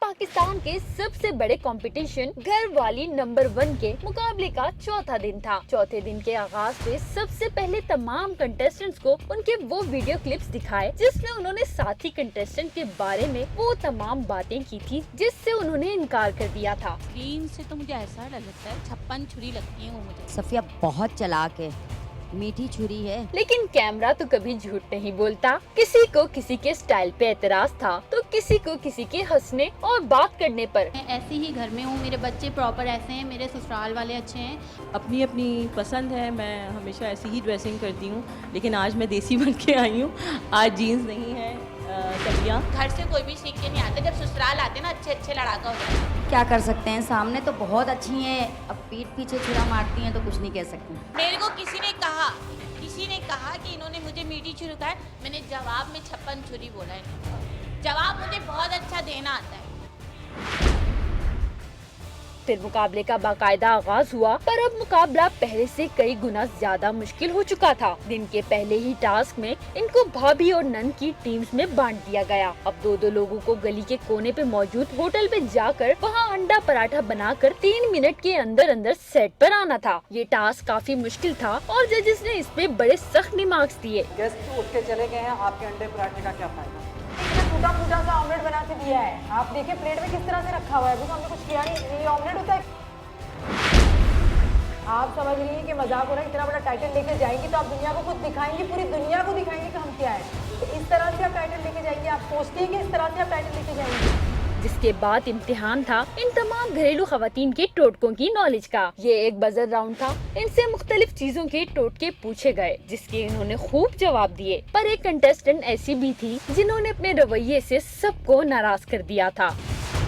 पाकिस्तान के सबसे बड़े कंपटीशन घरवाली नंबर 1 के मुकाबले का चौथा दिन था। चौथे दिन के आगाज से सबसे पहले तमाम कंटेस्टेंट्स को उनके वो वीडियो क्लिप्स दिखाए जिसमें उन्होंने साथी कंटेस्टेंट के बारे में वो तमाम बातें की थी जिससे उन्होंने इनकार कर दिया था। स्क्रीन से तो मुझे ऐसा लगता है 56 छुरी लगती है वो मुझे। सफिया बहुत चालाक है, मीठी छुरी है। लेकिन कैमरा तो कभी झूठ नहीं बोलता। किसी को किसी के स्टाइल पे एतराज था तो किसी को किसी के हंसने और बात करने पर। मैं ऐसे ही घर में हूँ, मेरे बच्चे प्रॉपर ऐसे हैं, मेरे ससुराल वाले अच्छे हैं। अपनी अपनी पसंद है, मैं हमेशा ऐसी ही ड्रेसिंग करती हूँ, लेकिन आज मैं देसी बन के आई हूँ। आज जीन्स नहीं है, तकिया। घर से कोई भी सीख के नहीं आता, जब ससुराल आते हैं ना अच्छे अच्छे लड़ाका हो जाते हैं। क्या कर सकते हैं, सामने तो बहुत अच्छी हैं, अब पीठ पीछे छुरा मारती हैं तो कुछ नहीं कह सकते। मेरे को किसी ने कहा कि इन्होंने मुझे मीठी छुरी कहा है, मैंने जवाब में 56 छुरी बोला है। जवाब मुझे बहुत अच्छा देना आता है। फिर मुकाबले का बाकायदा आगाज हुआ, पर अब मुकाबला पहले से कई गुना ज्यादा मुश्किल हो चुका था। दिन के पहले ही टास्क में इनको भाभी और नंद की टीम्स में बांट दिया गया। अब दो लोगों को गली के कोने पे मौजूद होटल पे जाकर वहां अंडा पराठा बनाकर 3 मिनट के अंदर अंदर सेट पर आना था। ये टास्क काफी मुश्किल था और जजेस ने इस पे बड़े सख्त मार्क्स दिए। गेस्ट उठ के चले गए हैं, आपके अंडे पराठे का क्या फायदा? टूटा फूटा सा ऑमलेट बना के दिया है, आप देखिए प्लेट में किस तरह से रखा हुआ है, अभी तो हमने कुछ किया नहीं। ये ऑमलेट होता है। आप समझ रही हैं कि मजाक हो रहा है, इतना बड़ा टाइटल लेके जाएंगी तो आप दुनिया को खुद दिखाएंगी, पूरी दुनिया को दिखाएंगी कि हम क्या है। तो इस तरह से आप टाइटल लेके जाएंगे, आप सोचती हैं कि इस तरह से आप टाइटल लेके जाएंगे। जिसके बाद इम्तिहान था इन तमाम घरेलू खवातीन के टोटकों की नॉलेज का। ये एक बजर राउंड था, इनसे मुख्तलिफ चीजों के टोटके पूछे गए जिसके इन्होंने खूब जवाब दिए। पर एक कंटेस्टेंट ऐसी भी थी जिन्होंने अपने रवैये से सबको नाराज कर दिया था।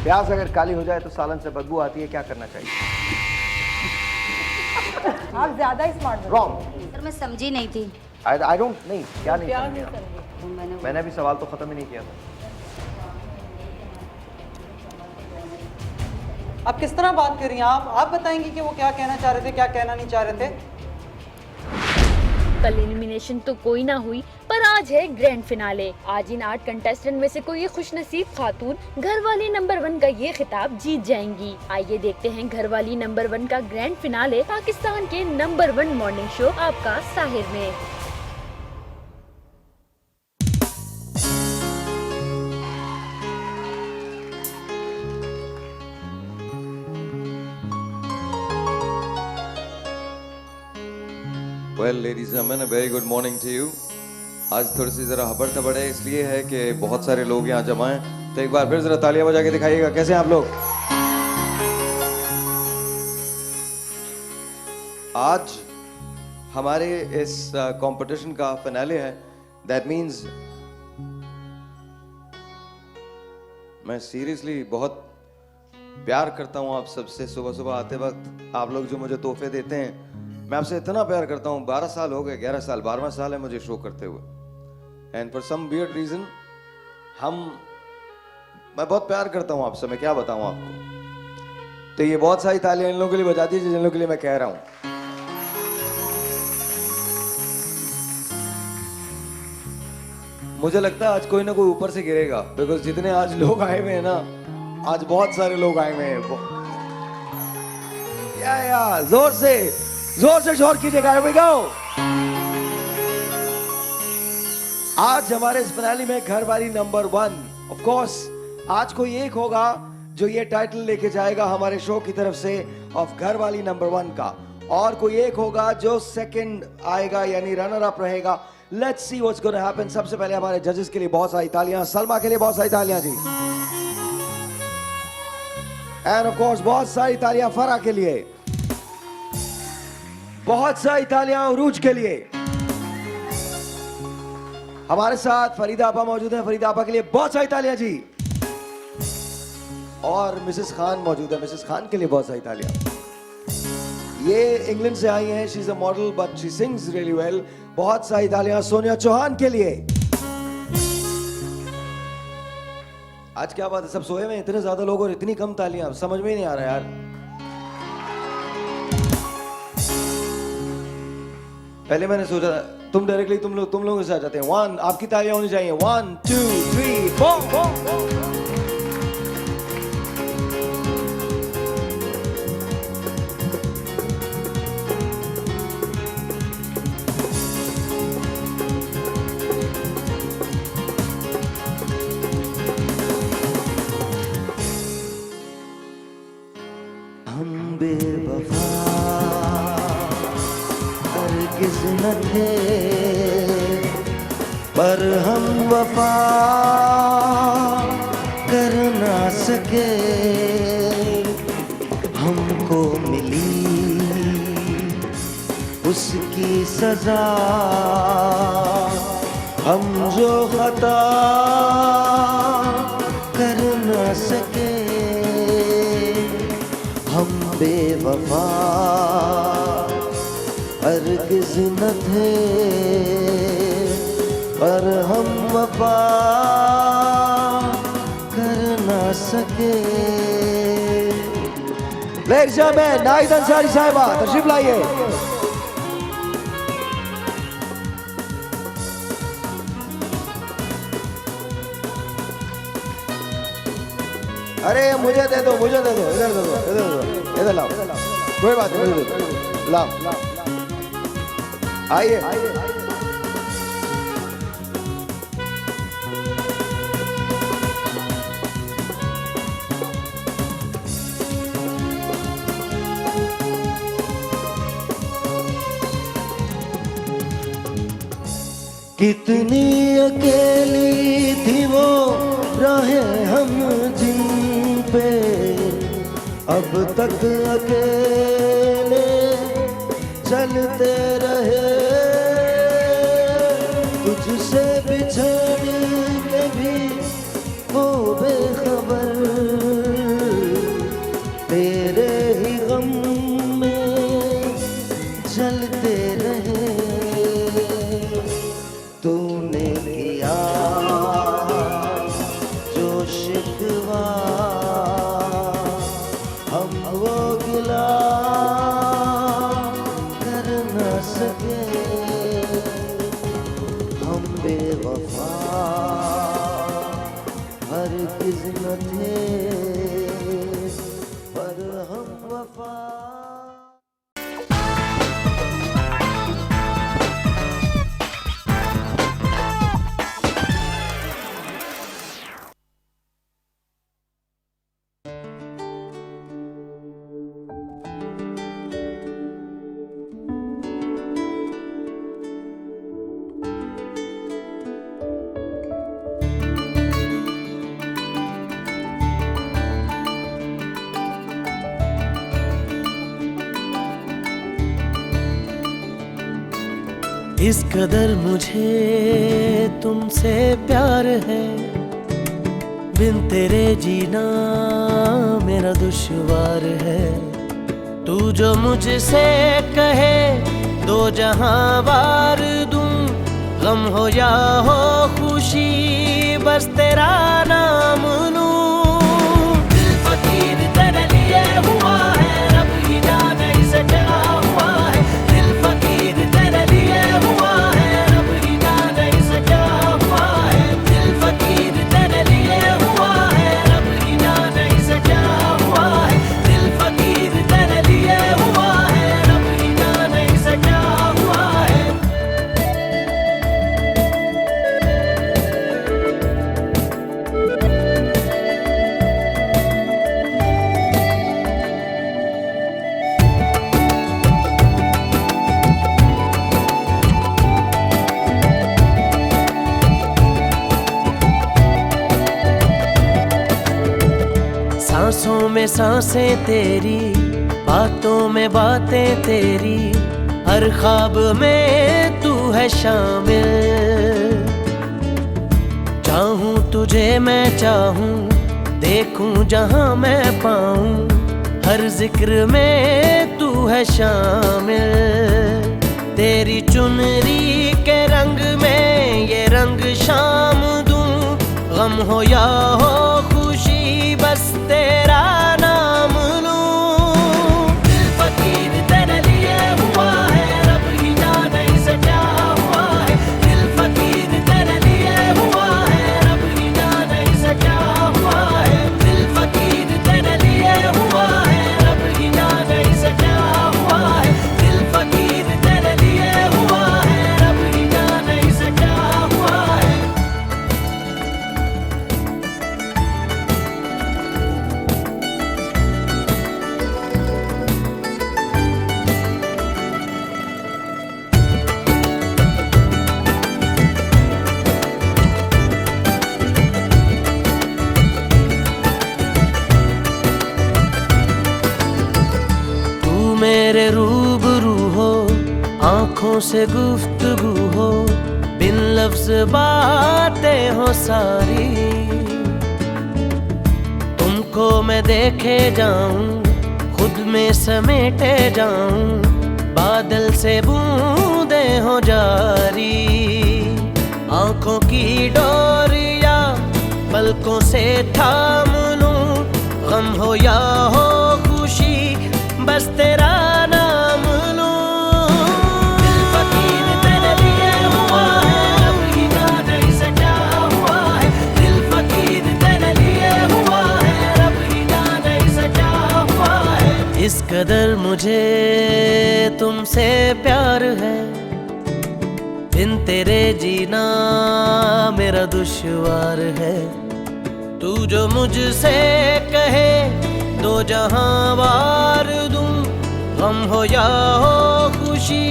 प्याज अगर काली हो जाए तो सालन से बदबू आती है, क्या करना चाहिए? आप ज्यादा स्मार्ट रॉन्ग। सर मैं समझी नहीं थी। आई डोंट नहीं, क्या नहीं समझे? मैंने अभी सवाल तो खत्म ही नहीं किया था। आप किस तरह बात कर रही हैं? आप बताएंगी कि वो क्या कहना चाह रहे थे, क्या कहना नहीं चाह रहे थे। कल एलिमिनेशन तो कोई ना हुई, पर आज है ग्रैंड फिनाले। आज इन 8 कंटेस्टेंट में से कोई खुशनसीब खातून घरवाली नंबर 1 का ये खिताब जीत जाएंगी। आइए देखते हैं घरवाली नंबर 1 का ग्रैंड फिनाले पाकिस्तान के नंबर 1 मॉर्निंग शो आपका साहिर में। Well, ladies and gentlemen, a very good morning to you. आज थोड़ी सी ज़रा हबड़ थबड़ है, इसलिए है कि बहुत सारे लोग यहाँ जमा हैं। तो एक बार फिर ज़रा तालियां बजा के दिखाइएगा, कैसे हैं आप लोग? आज हमारे इस कंपटीशन का फिनाले है। That means मैं सीरियसली बहुत प्यार करता हूँ आप सबसे। सुबह सुबह आते वक्त आप लोग जो मुझे तोहफे देते हैं, मैं आपसे इतना प्यार करता हूँ। 12 साल हो गए, 11 साल, 12वां साल है मुझे शो करते हुए। And for some weird reason मैं बहुत प्यार करता हूँ आपसे, मैं क्या बताऊँ आपको। तो ये बहुत सारी तालियां इन लोगों के लिए बजा दीजिए जिन लोगों के लिए मैं कह रहा हूँ। मुझे लगता है आज कोई ना कोई ऊपर से गिरेगा, बिकॉज जितने आज लोग आए हुए हैं ना, आज बहुत सारे लोग आए हुए हैं। या जोर से शोर कीजिएगा। Here we go. आज हमारे इस फिनाले में घरवाली नंबर 1, ऑफ कोर्स आज कोई एक होगा जो ये टाइटल लेके जाएगा हमारे शो की तरफ से ऑफ घरवाली नंबर 1 का, और कोई एक होगा जो सेकंड आएगा यानी रनर अप रहेगा। Let's see what's gonna happen. सबसे पहले हमारे जजेस के लिए बहुत सारी तालियां, सलमा के लिए बहुत सारी तालियां जी, एंड ऑफ कोर्स बहुत सारी तालियां फरा के लिए, बहुत सारी तालियां उरूज के लिए। हमारे साथ फरीदा आपा मौजूद है, फरीदा आपा के लिए बहुत सारी तालियां जी, और मिसेस खान मौजूद है, मिसेस खान के लिए बहुत सारी तालियां। ये इंग्लैंड से आई हैं, she is a model but she sings really well. बहुत सारी तालियां सोनिया चौहान के लिए। आज क्या बात है, सब सोए में इतने ज्यादा लोग और इतनी कम तालियां, समझ में ही नहीं आ रहा यार। पहले मैंने सोचा तुम डायरेक्टली तुम लोगों के साथ जाते हैं। 1 आपकी तालियां होनी चाहिए। 1 2 3 4। बेवफा हरगिज़ न थे, पर हम वफा कर ना सके। हमको मिली उसकी सजा, हम जो खता कर ना सके। हम बेवफा हरगिज़ न थे, पर हम वफा कर ना सके। Ladies and gentlemen, Nahid Ansari साहिबा तशरीफ लाइए। अरे मुझे दे दो, मुझे दे दो, इधर दे दो, इधर दे दो, इधर लाओ, कोई बात नहीं, मुझे दे दो, लाओ, आइए। कितनी अकेली थी वो राहें हम जिन पे अब तक अकेले चलते रहे। तुझसे बिछड़ के भी वो बेखबर, तेरे ही गम में जलते रहे। तूने किया जो शिकवा, हम वो गिला कर न सके। हम बेवफा हरगिज़ न थे, पर हम वफा। इस कदर मुझे तुमसे प्यार है, बिन तेरे जीना मेरा दुश्वार है। तू जो मुझसे कहे दो जहां वार दूं, गम हो या हो खुशी बस तेरा नाम लूं। दिल फकीर तेरे लिए हुआ है, रब ही जाने इसे क्या हुआ है। दिल फकीर तेरे लिए हुआ है, रब ही जाने इसे क्या हुआ है। दिल फकीर तेरे लिए हुआ है, रब ही जाने इसे क्या हुआ है। दिल फकीर तेरे लिए हुआ है, रब ही जाने इसे क्या हुआ है। सांसों में सांसें तेरी, बातों में बातें तेरी, हर ख्वाब में तू है शामिल। चाहूं तुझे मैं चाहूं, देखूं जहां मैं पाऊं, हर जिक्र में तू है शामिल। तेरी चुनरी के रंग में ये रंग शाम दूं, गम हो या हो खुशी बस तेरा नाम लूं। दिल फकीर तेरे लिए हुआ है, रब ही जाने इसे क्या हुआ है। दिल फकीर तेरे लिए हुआ है, रब ही जाने इसे क्या हुआ है। दिल फकीर तेरे लिए हुआ है, रब ही जाने इसे क्या हुआ है। दिल फकीर तेरे लिए हुआ है, रब ही जाने इसे क्या हुआ है। मेरे रूबरू हो, आंखों से गुफ्तगू हो, बिन लफ्ज बातें हो सारी। तुमको मैं देखे जाऊं, खुद में समेटे जाऊं, बादल से बूंदें हो जारी। आंखों की डोरिया पलकों से थाम लूं, गम हो या हो खुशी बस तेरा नाम लूं। दिल फकीर तेरे लिए हुआ है, अब ही जाने से क्या हुआ है। दिल फकीर तेरे लिए हुआ है, अब ही जाने से क्या हुआ है। इस कदर मुझे तुमसे प्यार है, बिन तेरे जीना मेरा दुश्वार है। तू जो मुझसे कहे दो जहां वार दूं, गम हो या हो खुशी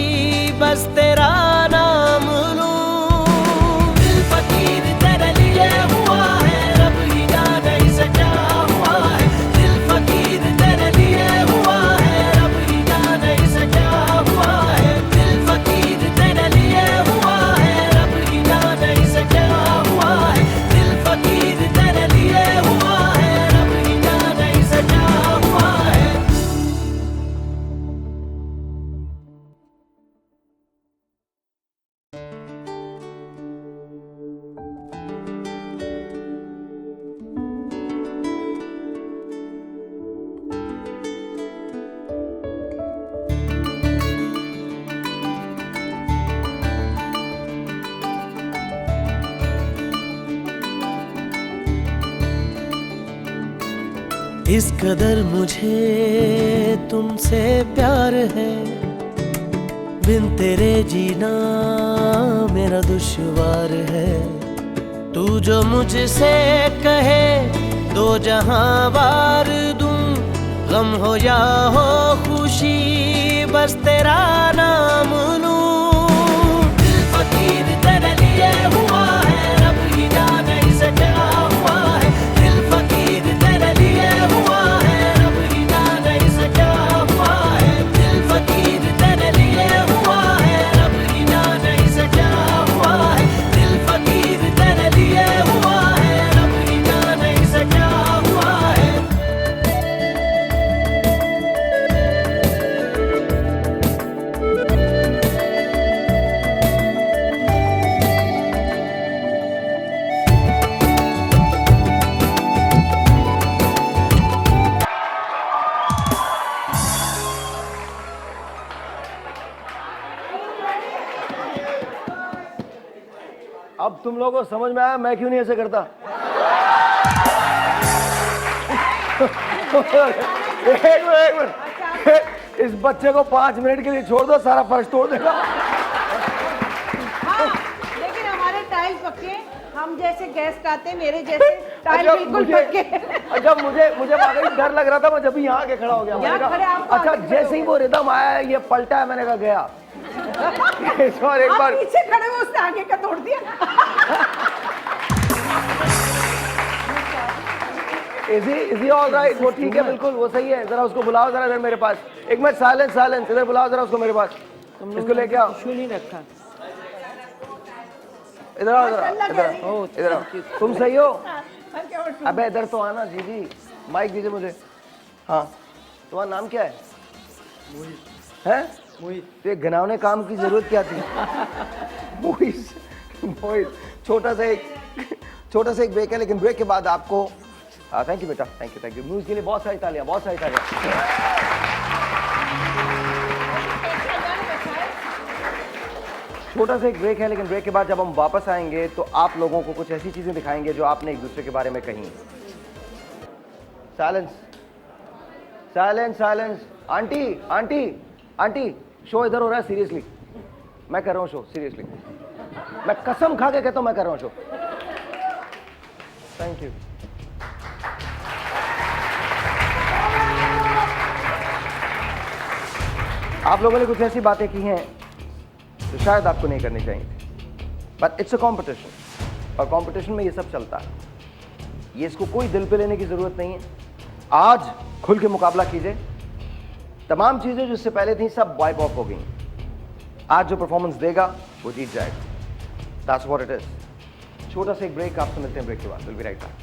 बस तेरा नाम लूं। दिल फकीर तेरे लिए हुआ है, रब ही जाने से क्या हुआ है। दिल फकीर तेरे लिए हुआ है, रब ही जाने से क्या हुआ है। दिल फकीर तेरे लिए हुआ है, रब ही जाने से क्या हुआ है। दिल फकीर तेरे लिए हुआ है, रब ही जाने से क्या हुआ है। इस कदर मुझे तुमसे प्यार है, बिन तेरे जीना मेरा दुश्वार है। तू जो मुझसे कहे दो जहां वार दूं, गम हो या हो खुशी बस तेरा नाम लूं। दिल फकीर तेरे लिए हुआ है, रब ही जाने से क्या हुआ है। दिल फकीर तेरे लिए हुआ है, रब ही जाने से क्या हुआ है। दिल फकीर तेरे लिए हुआ है, रब ही जाने से क्या हुआ है। दिल फकीर तेरे लिए हुआ है, रब ही जाने से क्या हुआ है। अब तुम लोगों को समझ में आया मैं क्यों नहीं ऐसे करता। एक मिनट, इस बच्चे को 5 मिनट के लिए छोड़ दो, सारा फर्श तोड़ देगा। हाँ, लेकिन हमारे टाइल पक्के, हम जैसे गेस्ट आते मेरे जैसे टाइल बिल्कुल पक्के। जब मुझे वाकई डर लग रहा था, मैं जब यहाँ आके खड़ा हो गया। मैंने कहा, अच्छा जैसे ही वो रिदम आया ये पलटा है, मैंने कहा गया। और एक बार पीछे खड़े हुए उसने आगे का तोड़ दिया। Is he all right? वो ठीक है बिल्कुल, वो सही है। जरा उसको बुलाओ जरा इधर मेरे पास। एक मिनट, साइलेंस, इधर बुलाओ जरा उसको मेरे पास। इसको लेके आओ। नहीं रखा। इधर आओ इधर आओ। तुम सही हो? अबे इधर तो आना जी, माइक दीजिए मुझे। हाँ, तुम्हारा नाम क्या है? मोहित। तो ये घिनौने काम की जरूरत क्या थी? मोहित, छोटा सा एक ब्रेक है, लेकिन ब्रेक के बाद आपको थैंक यू बेटा, थैंक यू। म्यूजिक के लिए बहुत सारी तालियां। छोटा सा एक ब्रेक है, लेकिन ब्रेक के बाद जब हम वापस आएंगे तो आप लोगों को कुछ ऐसी चीजें दिखाएंगे जो आपने एक दूसरे के बारे में कही। साइलेंस। आंटी, शो इधर हो रहा है, सीरियसली मैं कर रहा हूँ शो, सीरियसली मैं कसम खा के कहता हूँ मैं कर रहा हूँ शो। Thank you. आप लोगों ने कुछ ऐसी बातें की हैं जो शायद आपको नहीं करनी चाहिए, बट इट्स अ कॉम्पिटिशन, और कॉम्पिटिशन में ये सब चलता है। ये इसको कोई दिल पे लेने की जरूरत नहीं है। आज खुल के मुकाबला कीजिए, तमाम चीजें जो इससे पहले थी सब वाइप ऑफ हो गई। आज जो परफॉर्मेंस देगा वो जीत जाएगा। That's what it is. छोटा सा एक ब्रेक, आपसे मिलते हैं ब्रेक के बाद। Will be right back.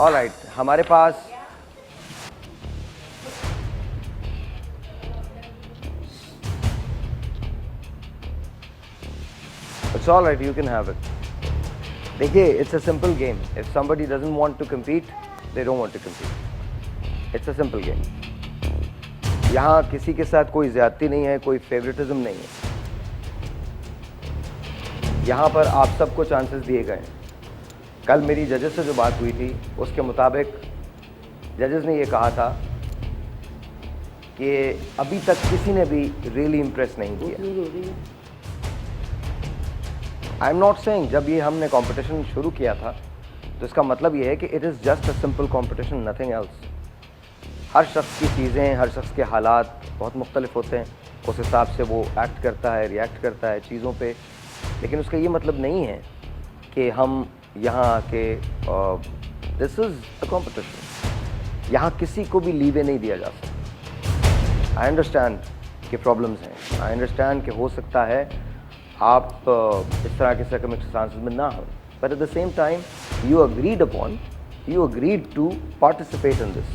Alright, हमारे पास it's alright, you can have it. देखिए, it's a simple game. If somebody doesn't want to compete, they don't want to compete. It's a simple game. यहाँ किसी के साथ कोई ज्यादती नहीं है, कोई फेवरेटिज्म नहीं है। यहाँ पर आप सबको चांसेस दिए गए हैं। कल मेरी जजेस से जो बात हुई थी उसके मुताबिक जजेस ने ये कहा था कि अभी तक किसी ने भी रियली इम्प्रेस नहीं किया। आई एम नॉट सेइंग, जब ये हमने कंपटीशन शुरू किया था तो इसका मतलब ये है कि it is just a simple competition, nothing else. हर शख्स की चीज़ें, हर शख्स के हालात बहुत मुख्तलिफ होते हैं, उस हिसाब से वो एक्ट करता है, रिएक्ट करता है चीज़ों पे। लेकिन उसका ये मतलब नहीं है कि हम यहाँ आके दिस इज़ अ कॉम्पिटिशन, यहाँ किसी को भी लीवे नहीं दिया जा सकता। आई अंडरस्टैंड कि प्रॉब्लम्स हैं, आई अंडरस्टैंड कि हो सकता है आप इस तरह के सर्कमस्टेंसेस में ना हो, but at the same time you agreed to participate in this.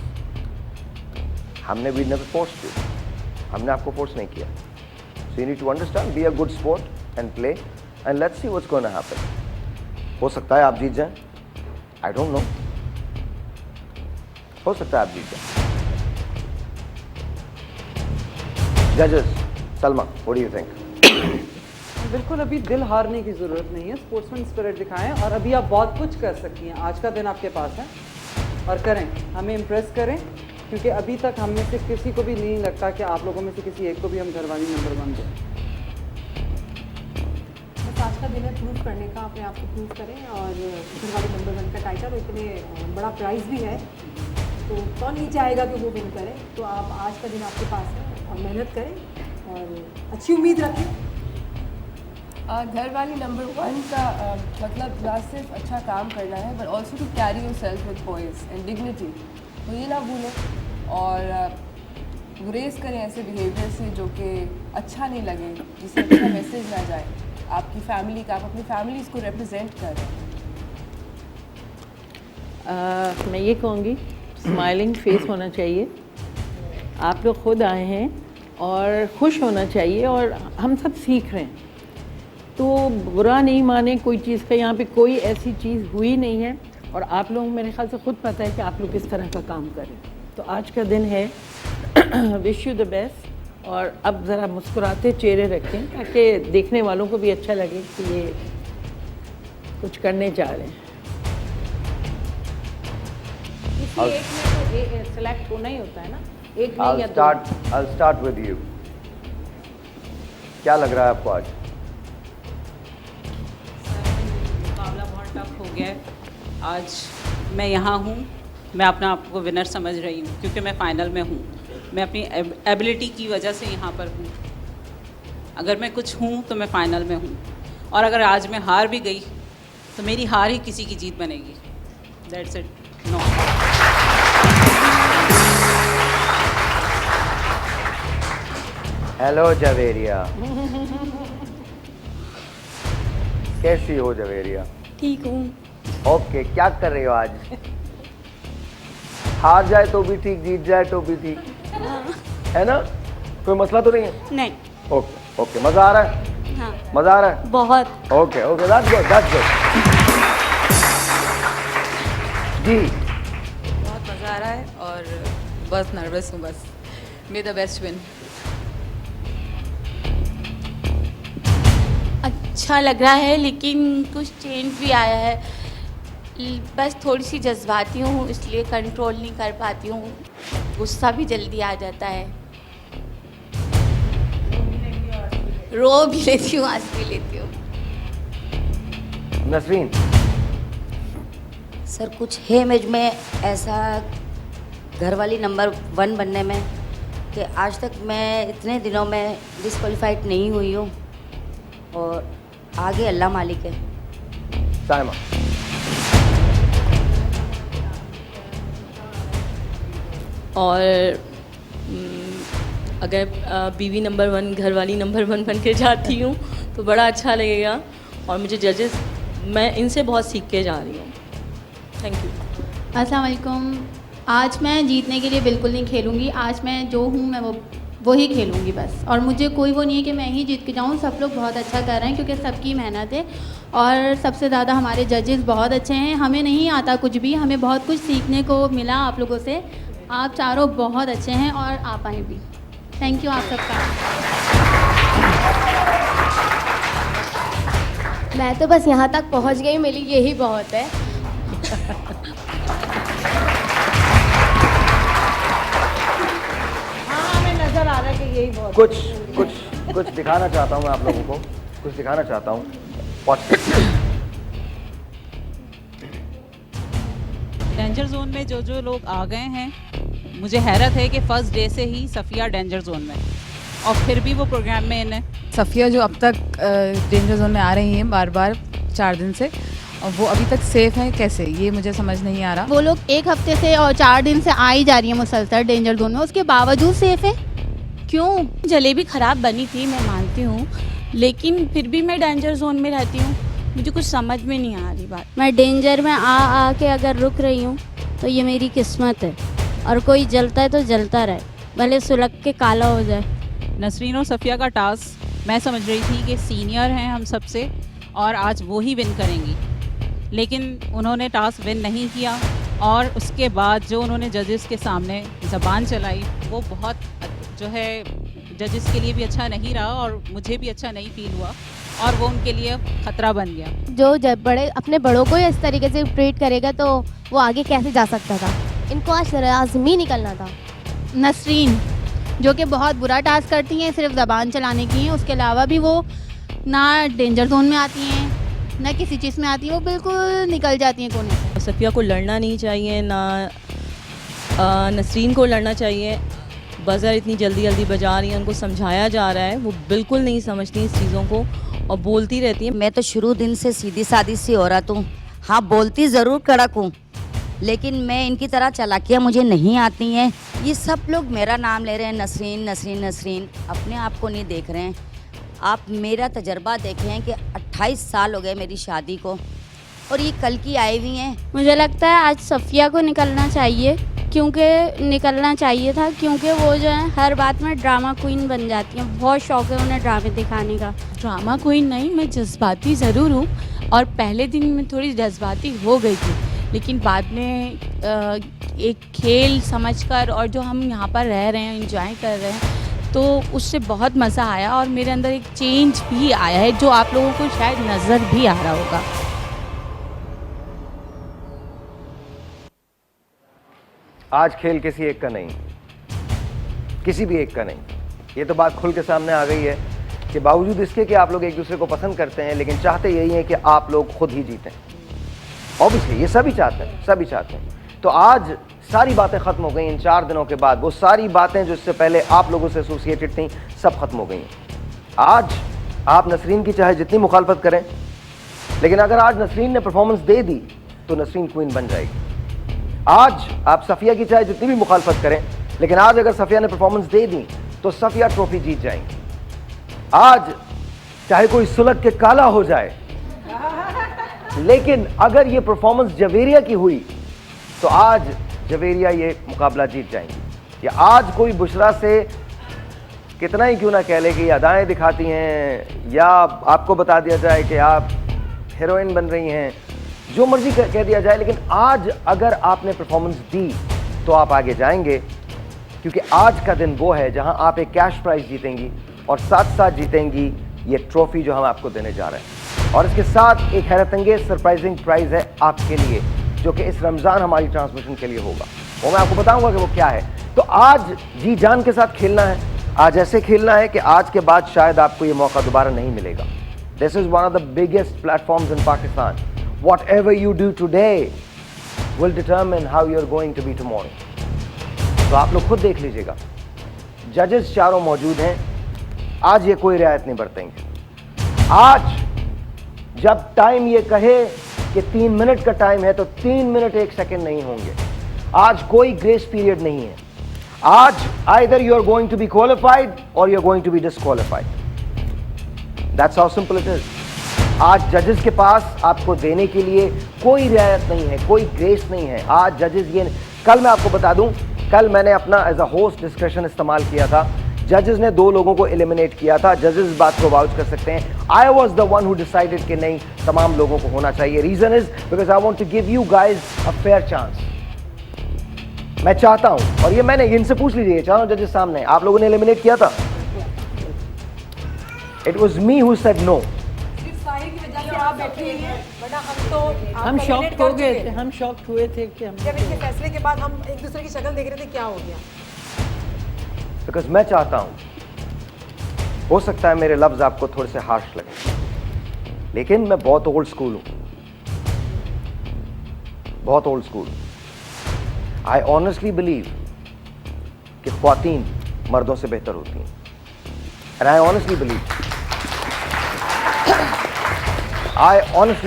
हमने वी नेवर फोर्स्ड यू, हमने आपको फोर्स नहीं किया। So you need to understand, be a good sport and play and let's see what's gonna happen. हो सकता है आप जीत जाएं, आई डोंट नो, हो सकता है आप जीत जाएं। जजेस, Salma, what do you think? बिल्कुल, अभी दिल हारने की ज़रूरत नहीं है, स्पोर्ट्समैन स्पिरिट दिखाएं और अभी आप बहुत कुछ कर सकती हैं। आज का दिन आपके पास है और करें, हमें इम्प्रेस करें, क्योंकि अभी तक हम में से किसी को भी नहीं लगता कि आप लोगों में से किसी एक को भी हम घरवाली नंबर 1 दें। बस आज का दिन है प्रूव करने का, अपने आप को प्रूव करें और घरवाली नंबर 1 का टाइटल और इतने बड़ा प्राइज़ भी है, तो कौन नहीं चाहेगा कि वो विन करें। तो आप आज का दिन आपके पास है और मेहनत करें और अच्छी उम्मीद रखें। घर वाली नंबर 1 का मतलब ना सिर्फ अच्छा काम करना है, but also to carry yourself with poise and dignity. तो ये ना भूलें और गुरेज करें ऐसे बिहेवियर से जो कि अच्छा नहीं लगे, जिससे अच्छा मैसेज ना जाए आपकी फैमिली का। आप अपनी फैमिलीज़ को रिप्रेजेंट करें। मैं ये कहूँगी, स्माइलिंग फेस होना चाहिए। आप लोग खुद आए हैं और खुश होना चाहिए और हम सब सीख रहे हैं, तो बुरा नहीं माने कोई चीज़ का। यहाँ पे कोई ऐसी चीज़ हुई नहीं है और आप लोग मेरे ख्याल से खुद पता है कि आप लोग किस तरह का काम करें। तो आज का दिन है, विश यू द बेस्ट। और अब ज़रा मुस्कुराते चेहरे रखें ताकि देखने वालों को भी अच्छा लगे कि ये कुछ करने जा रहे हैं। किसी एक में तो सेलेक्ट होना ही होता है ना, एक में या दो। I'll start with you. क्या लग रहा है आपको आज? मुकाबला बहुत टफ हो गया है। आज मैं यहाँ हूँ, मैं अपने आप को विनर समझ रही हूँ क्योंकि मैं फाइनल में हूँ। मैं अपनी एबिलिटी की वजह से यहाँ पर हूँ। अगर मैं कुछ हूँ तो मैं फाइनल में हूँ, और अगर आज मैं हार भी गई तो मेरी हार ही किसी की जीत बनेगी। That's it. No. Hello Javeria, कैसी हो जवेरिया? ठीक हूँ। ओके, क्या कर रही हो आज? हार जाए तो भी ठीक, जीत जाए तो भी ठीक, है ना? कोई मसला तो नहीं है? नहीं। ओके ओके, मजा आ रहा है? हाँ। मजा आ रहा है? बहुत। Okay okay, that's good, that's good. जी, बहुत मज़ा आ रहा है और बस नर्वस हूँ। बस मे द बेस्ट विन। अच्छा लग रहा है, लेकिन कुछ चेंज भी आया है। बस थोड़ी सी जज्बाती हूँ, इसलिए कंट्रोल नहीं कर पाती हूँ। गुस्सा भी जल्दी आ जाता है। रो भी लेती हूँ, हंस भी लेती हूँ। नसरीन, सर कुछ है मुझ में ऐसा घरवाली नंबर 1 बनने में कि आज तक मैं इतने दिनों में डिस्क्वालीफाइड नहीं हुई हूँ और आगे अल्लाह मालिक है। साइमा, और अगर बीवी नंबर 1 घरवाली नंबर 1 बन के जाती हूँ तो बड़ा अच्छा लगेगा। और मुझे जजेस, मैं इनसे बहुत सीख के जा रही हूँ। Thank you. अस्सलाम वालेकुम। आज मैं जीतने के लिए बिल्कुल नहीं खेलूँगी। आज मैं जो हूँ मैं वो ही खेलूँगी बस। और मुझे कोई वो नहीं है कि मैं ही जीत के जाऊँ। सब लोग बहुत अच्छा कर रहे हैं क्योंकि सबकी मेहनत है। और सबसे ज़्यादा हमारे जजेस बहुत अच्छे हैं। हमें नहीं आता कुछ भी, हमें बहुत कुछ सीखने को मिला आप लोगों से। आप चारों बहुत अच्छे हैं और आप आए भी। थैंक यू आप सबका। मैं तो बस यहाँ तक पहुँच गई, मेरे लिए यही बहुत है। हाँ, हमें नजर आ रहा है कि यही बहुत कुछ दिखाना चाहता हूँ मैं आप लोगों को, कुछ दिखाना चाहता हूँ। डेंजर जोन में जो लोग आ गए हैं, मुझे हैरत है कि फर्स्ट डे से ही सफ़िया डेंजर जोन में, और फिर भी वो प्रोग्राम में इन्हें सफ़िया जो अब तक डेंजर जोन में आ रही हैं बार बार 4 दिन से, और वो अभी तक सेफ है कैसे, ये मुझे समझ नहीं आ रहा। वो लोग 1 हफ्ते से और 4 दिन से आ ही जा रही है मुसलसल डेंजर जोन में, उसके बावजूद सेफ है क्यों? जलेबी ख़राब बनी थी, मैं मानती हूँ, लेकिन फिर भी मैं डेंजर जोन में रहती हूँ। मुझे कुछ समझ में नहीं आ रही बात। मैं डेंजर में आ के अगर रुक रही हूँ तो ये मेरी किस्मत है। और कोई जलता है तो जलता रहे, भले सुलग के काला हो जाए। नसरीन और सफ़िया का टास्क मैं समझ रही थी कि सीनियर हैं हम सबसे और आज वो ही विन करेंगी, लेकिन उन्होंने टास्क विन नहीं किया। और उसके बाद जो उन्होंने जजेस के सामने ज़बान चलाई वो बहुत जो है जजेस के लिए भी अच्छा नहीं रहा और मुझे भी अच्छा नहीं फील हुआ, और वो उनके लिए ख़तरा बन गया। जो जब बड़े अपने बड़ों को इस तरीके से ट्रीट करेगा तो वो आगे कैसे जा सकता था। इनको आज लाज़मी निकलना था। नसरीन जो कि बहुत बुरा टास्क करती हैं, सिर्फ ज़बान चलाने की हैं, उसके अलावा भी वो ना डेंजर जोन में आती हैं ना किसी चीज़ में आती हैं, वो बिल्कुल निकल जाती हैं कोने से। सफ़िया को लड़ना नहीं चाहिए, ना नसरीन को लड़ना चाहिए। बज़र इतनी जल्दी बजा रही है, उनको समझाया जा रहा है, वो बिल्कुल नहीं समझती इस चीज़ों को और बोलती रहती है। मैं तो शुरू दिन से सीधी सादी सी औरत हूँ। हाँ, बोलती ज़रूर कड़क हूँ, लेकिन मैं इनकी तरह चालाकियाँ मुझे नहीं आती हैं। ये सब लोग मेरा नाम ले रहे हैं, नसरीन नसरीन नसरीन, अपने आप को नहीं देख रहे हैं। आप मेरा तजर्बा देखें हैं कि 28 साल हो गए मेरी शादी को, और ये कल की आई हुई हैं। मुझे लगता है आज सफ़िया को निकलना चाहिए, निकलना चाहिए था, क्योंकि वो जो है हर बात में ड्रामा क्वीन बन जाती हैं। बहुत शौक है उन्हें ड्रामे दिखाने का। ड्रामा क्वीन नहीं, मैं जज्बाती ज़रूर हूँ, और पहले दिन में थोड़ी जज्बाती हो गई थी, लेकिन बाद में एक खेल समझकर और जो हम यहाँ पर रह रहे हैं, एंजॉय कर रहे हैं, तो उससे बहुत मज़ा आया और मेरे अंदर एक चेंज भी आया है जो आप लोगों को शायद नज़र भी आ रहा होगा। आज खेल किसी एक का नहीं, किसी भी एक का नहीं। ये तो बात खुल के सामने आ गई है कि बावजूद इसके कि आप लोग एक दूसरे को पसंद करते हैं, लेकिन चाहते यही है कि आप लोग खुद ही जीतें। ऑब्वियसली ये सभी चाहते हैं, सभी चाहते हैं। तो आज सारी बातें ख़त्म हो गई इन 4 दिनों के बाद। वो सारी बातें जो इससे पहले आप लोगों से एसोसिएटेड थी, सब खत्म हो गई हैं। आज आप नसरीन की चाहे जितनी मुखालफत करें, लेकिन अगर आज नसरीन ने परफॉर्मेंस दे दी तो नसरीन क्वीन बन जाएगी। आज आप सफ़िया की चाहे जितनी भी मुखालफत करें, लेकिन आज अगर सफ़िया ने परफॉर्मेंस दे दी तो सफ़िया ट्रॉफी जीत जाएंगी। आज चाहे कोई सुलग के काला हो जाए, लेकिन अगर ये परफॉर्मेंस जवेरिया की हुई तो आज जवेरिया ये मुकाबला जीत जाएंगी। या आज कोई बुशरा से कितना ही क्यों ना कह ले कि अदाएं दिखाती हैं, या आपको बता दिया जाए कि आप हीरोइन बन रही हैं, जो मर्जी कह दिया जाए, लेकिन आज अगर आपने परफॉर्मेंस दी तो आप आगे जाएंगे, क्योंकि आज का दिन वो है जहां आप एक कैश प्राइज जीतेंगी और साथ साथ जीतेंगी ये ट्रॉफी जो हम आपको देने जा रहे हैं। और इसके साथ एक हैरतअंगेज सरप्राइजिंग प्राइज है आपके लिए, जो कि इस रमज़ान हमारी ट्रांसमिशन के लिए होगा। वो मैं आपको बताऊंगा कि वो क्या है। तो आज जी जान के साथ खेलना है आज ऐसे खेलना है कि आज के बाद शायद आपको ये मौका दोबारा नहीं मिलेगा. This is one of the biggest platforms in Pakistan. Whatever you do today will determine how you're going to be tomorrow. तो आप लोग खुद देख लीजिएगा. जजेस चारों मौजूद हैं. आज ये कोई रियायत नहीं बरतेंगे. आज जब टाइम ये कहे कि 3 मिनट का टाइम है तो 3 मिनट 1 सेकंड नहीं होंगे. आज कोई ग्रेस पीरियड नहीं है. आज either you are going to be qualified or you are going to be disqualified. That's how simple it is. आज जजेस के पास आपको देने के लिए कोई रियायत नहीं है, कोई ग्रेस नहीं है. आज जजेस ये, कल मैं आपको बता दूं, कल मैंने अपना एज अ होस्ट डिस्क्रिप्शन इस्तेमाल किया था. जजेस ने 2 लोगों को एलिमिनेट किया था. जजेस इस बात को वाउच कर सकते हैं. I was the one who decided कि नहीं, तमाम लोगों को होना चाहिए. Reason is because I want to give you guys a fair chance. मैं चाहता हूं, और ये मैंने इनसे पूछ लीजिए, चारों जजेस सामने, आप लोगों ने एलिमिनेट किया था? It was me who said no. आप बैठे हुए हैं, वरना हम तो हम शॉक्ड हो गए थे. हम शॉक्ड हुए थे कि हम जब इनके फैसले के बाद हम एक दूसरे की शक्ल देख रहे थे, क्या हो गया. बिकॉज मैं चाहता हूं, हो सकता है मेरे लफ्ज आपको थोड़े से हार्श लगे, लेकिन मैं बहुत ओल्ड स्कूल हूं, बहुत old school. I honestly believe कि ख्वातीन मर्दों से बेहतर होती हैं. एंड आई ऑनेस्टली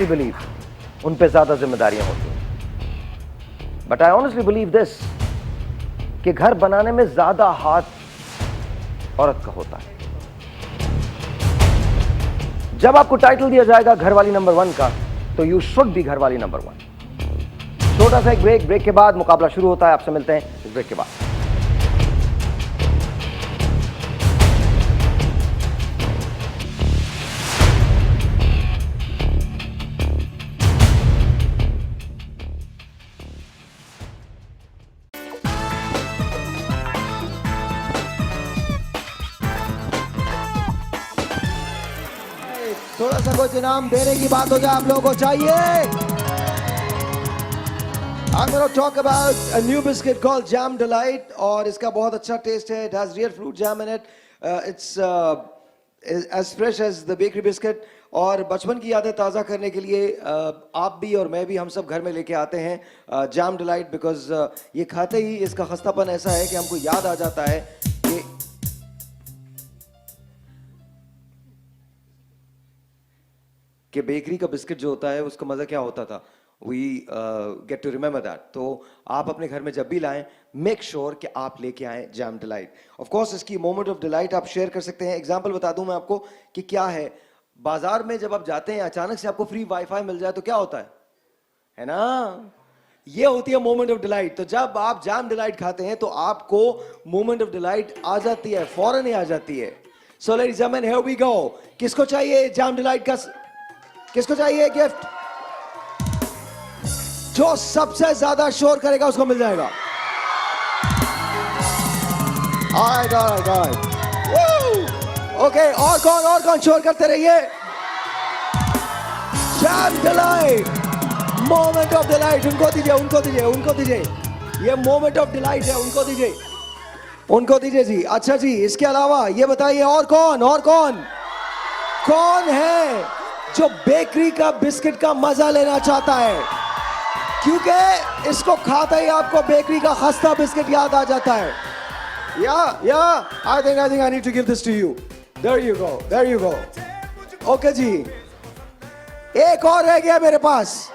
बिलीव उन पे ज्यादा जिम्मेदारियां होती हैं. But I honestly believe this कि घर बनाने में ज्यादा हाथ औरत का होता है. जब आपको टाइटल दिया जाएगा घरवाली नंबर 1 का, तो यू शुड बी घरवाली नंबर 1. छोटा सा एक ब्रेक के बाद मुकाबला शुरू होता है. आपसे मिलते हैं इस ब्रेक के बाद. थोड़ा सा कुछ इनाम देने की बात हो जाए, आप लोगों को चाहिए. I'm going to talk about a new biscuit called Jam Delight, और इसका बहुत अच्छा टेस्ट है. It has real fruit jam in it. It's as fresh as the bakery biscuit. और बचपन की यादें ताज़ा करने के लिए आप भी और मैं भी, हम सब घर में लेके आते हैं Jam Delight, because ये खाते ही इसका खस्तापन ऐसा है कि हमको याद आ जाता है कि बेकरी का बिस्किट जो होता है उसका मज़ा क्या होता था. We get to remember that. तो आप अपने घर में जब भी लाएं, मेक श्योर कि आप लेके आएं जैम डिलाइट. ऑफ कोर्स इसकी मोमेंट ऑफ डिलाइट आप शेयर कर सकते हैं. एग्जांपल बता दूं मैं आपको कि क्या है. बाजार में जब आप जाते हैं, अचानक से आपको फ्री वाईफाई मिल जाए तो क्या होता है ना? ये होती है मोमेंट ऑफ डिलाइट. तो जब आप जैम डिलाइट खाते हैं तो आपको मोमेंट ऑफ डिलाइट आ जाती है, फौरन ही आ जाती है. So ladies and here we go. किसको चाहिए जैम डिलाइट का, किसको चाहिए गिफ्ट? जो सबसे ज्यादा शोर करेगा उसको मिल जाएगा. ओके, और कौन शोर करते रहिए. Jam delight, moment of delight. उनको दीजिए. ये मोमेंट ऑफ डिलाइट है, उनको दीजिए जी. अच्छा जी, इसके अलावा ये बताइए और कौन है जो बेकरी का बिस्किट का मजा लेना चाहता है, क्योंकि इसको खाते ही आपको बेकरी का खस्ता बिस्किट याद आ जाता है. I think I need to give this to you. There you go. Okay जी, एक और रह गया मेरे पास.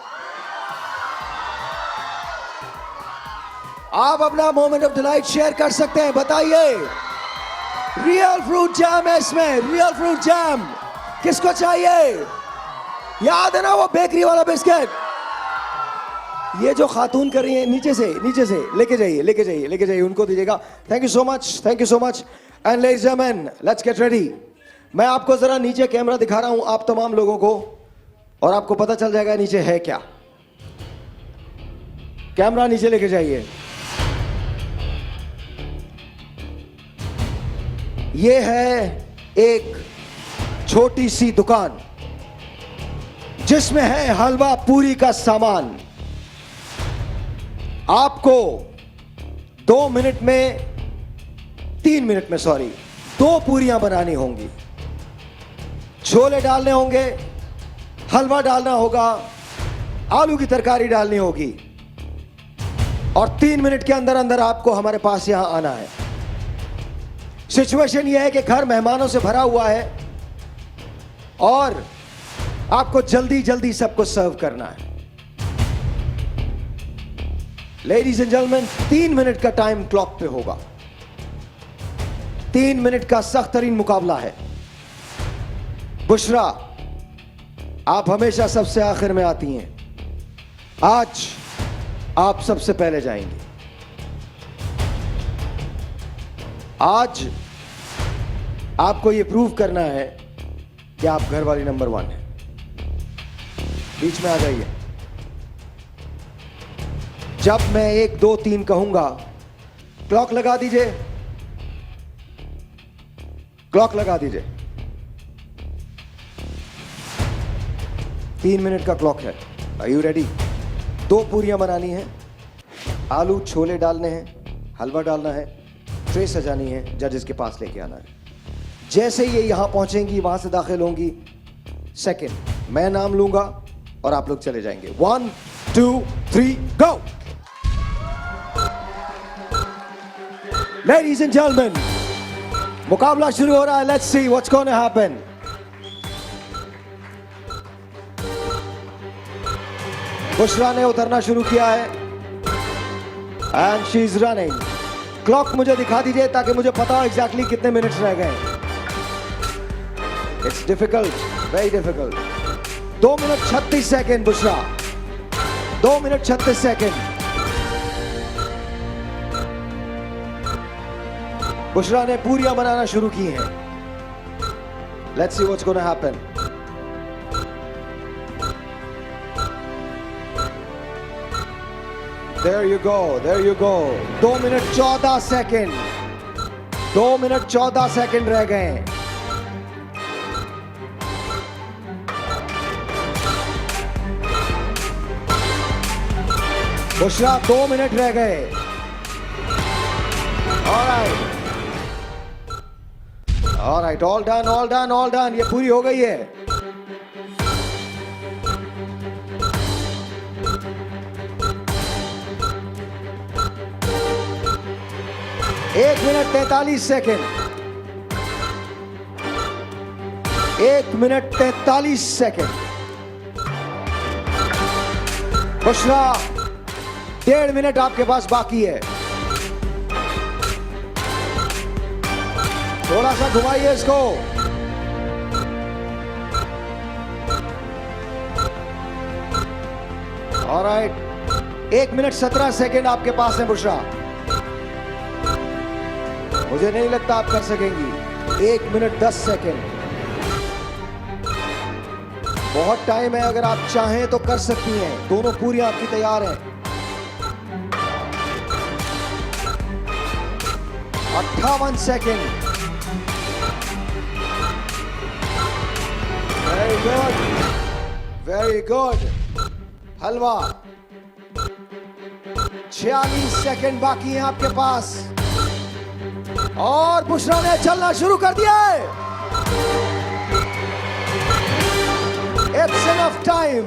आप अपना मोमेंट ऑफ डिलाइट शेयर कर सकते हैं. बताइए, रियल फ्रूट जैम है इसमें, रियल फ्रूट जैम. किसको चाहिए? याद है ना वो बेकरी वाला बिस्किट? ये जो खातून कर रही है, नीचे से लेके जाइए, उनको दीजिएगा. Thank you so much. And ladies and gentleman, let's get ready. मैं आपको जरा नीचे कैमरा दिखा रहा हूं आप तमाम लोगों को, और आपको पता चल जाएगा नीचे है क्या. कैमरा नीचे लेके जाइए. ये है एक छोटी सी दुकान जिसमें है हलवा पूरी का सामान. आपको 3 मिनट में 2 पूरियां बनानी होंगी, छोले डालने होंगे, हलवा डालना होगा, आलू की तरकारी डालनी होगी और 3 मिनट के अंदर अंदर आपको हमारे पास यहां आना है। सिचुएशन यह है कि घर मेहमानों से भरा हुआ है और आपको जल्दी जल्दी सबको सर्व करना है। लेडीज एंड जेंटलमैन, 3 मिनट का टाइम क्लॉक पे होगा। 3 मिनट का सख्त तरीन मुकाबला है। बुशरा, आप हमेशा सबसे आखिर में आती हैं, आज आप सबसे पहले जाएंगी। आज आपको यह प्रूव करना है कि आप घरवाली नंबर 1 हैं। बीच में आ जाइए। जब मैं 1 2 3 कहूंगा, क्लॉक लगा दीजिए, क्लॉक लगा दीजिए। 3 मिनट का क्लॉक है। Are you ready? 2 पूरियां बनानी है, आलू छोले डालने हैं, हलवा डालना है, ट्रे सजानी है, जजेस के पास लेके आना है। जैसे ये यहां पहुंचेंगी, वहां से दाखिल होंगी, सेकंड मैं नाम लूंगा और आप लोग चले जाएंगे। 1 2 3 गो। लेडीज एंड जेंटलमैन, मुकाबला शुरू हो रहा है। Let's see what's gonna happen. Bushra ने उतरना शुरू किया है and she is running. Clock मुझे दिखा दीजिए ताकि मुझे पता हो एग्जैक्टली कितने मिनट्स रह गए। It's difficult, very difficult. 2 minute 36 second Bushra, 2 minute 36 second. Bushra ने पूरियां बनाना शुरू की हैं। Let's see what's gonna happen. There you go, there you go. 2 minute 14 second, 2 minute 14 second रह गए। बुशरा 2 मिनट रह गए। Alright, all done, all done, all done. ये पूरी हो गई है। एक minute 43 second, 1 minute 43 second. Bushra 1.5 minute आपके पास बाकी है। थोड़ा सा घुमाइए इसको। ऑलराइट, 1 मिनट 17 सेकेंड आपके पास है बुशरा। मुझे नहीं लगता आप कर सकेंगी। 1 मिनट 10 सेकेंड, बहुत टाइम है। अगर आप चाहें तो कर सकती हैं। दोनों पूरियां आपकी तैयार हैं। 58 second. Very good, very good. हलवा 46 सेकेंड बाकी हैं आपके पास और बुशरा ने चलना शुरू कर दिया है। It's enough time.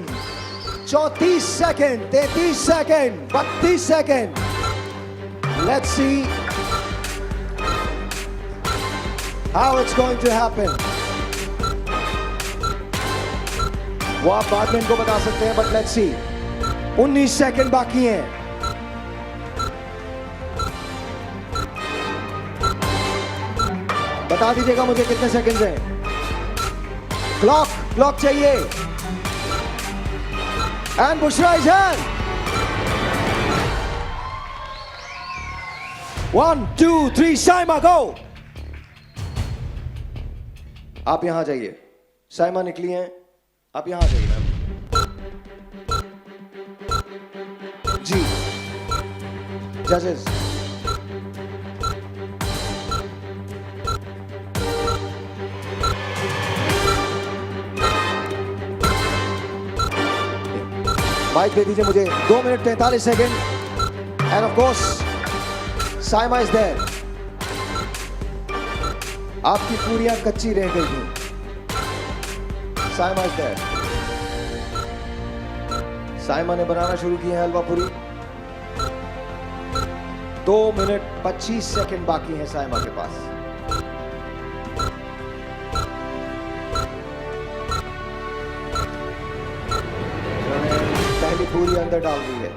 34 second, 33 second, 32 second. Let's see how it's going to happen. वो आप बाद में इनको बता सकते हैं, but let's see. 19 सेकेंड बाकी हैं। बता दीजिएगा मुझे कितने सेकंड हैं। क्लॉक, क्लॉक चाहिए। And Bushra is here. 1 2 3 Saima go. आप यहां जाइए। साइमा निकली हैं, आप यहां जाइए मैम। जी जजेस, माइक दे दीजिए मुझे। 2 minute 43 second and of course Saima is there. आपकी पूरियां कच्ची रह गई थी। Saima is there. साइमा ने बनाना शुरू की है हलवा पूरी। 2 मिनट 25 सेकंड बाकी है साइमा के पास। उन्होंने पहली पूरी अंदर डाल दी है।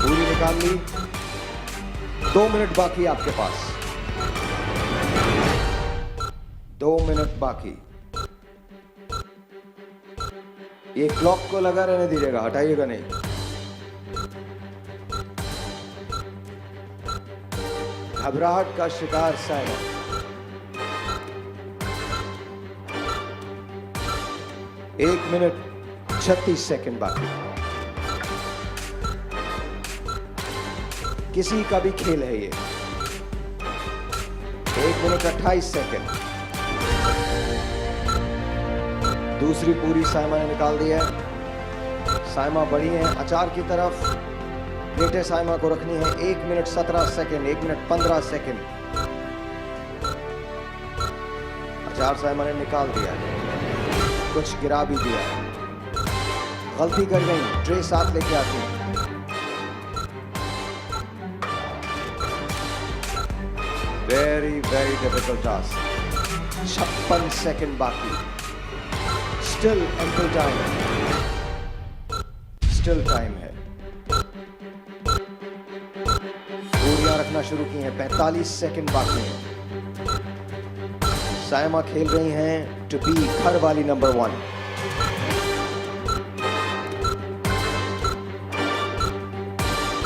पूरी निकाल ली। 2 मिनट बाकी आपके पास। 2 मिनट बाकी। ये क्लॉक को लगा रहने दीजिएगा, हटाइएगा नहीं। घबराहट का शिकार साइमा। एक मिनट 36 सेकंड बाकी। किसी का भी खेल है ये। 1 मिनट 28 सेकंड। दूसरी पूरी साइमा ने निकाल दी है। साइमा बढ़ी है अचार की तरफ। प्लेटें साइमा को रखनी है। 1 मिनट 17 सेकंड। 1 minute 15 second. अचार साइमा ने निकाल दिया है। कुछ गिरा भी दिया है। गलती कर गई, ट्रे साथ लेके आती है। Very very difficult task. 56 second बाकी। Still ample time. Still time है। पूरियां रखना शुरू की हैं। 45 सेकंड बाकी हैं। साइमा खेल रही हैं टू बी घर वाली नंबर 1।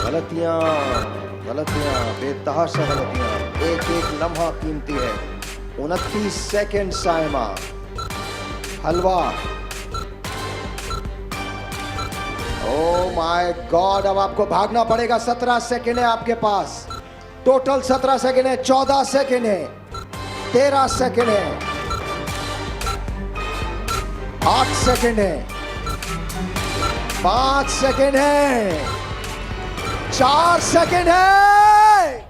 गलतियां गलतियां, बेतहाशा गलतियां। एक एक लम्हा कीमती है। 29 second Saima. Halwa. Oh my God, अब आपको भागना पड़ेगा। 17 सेकंड है आपके पास। टोटल 17 सेकंड है। 14 सेकंड है। 13 सेकंड है। 8 सेकंड है। 5 सेकंड है। 4 सेकंड है।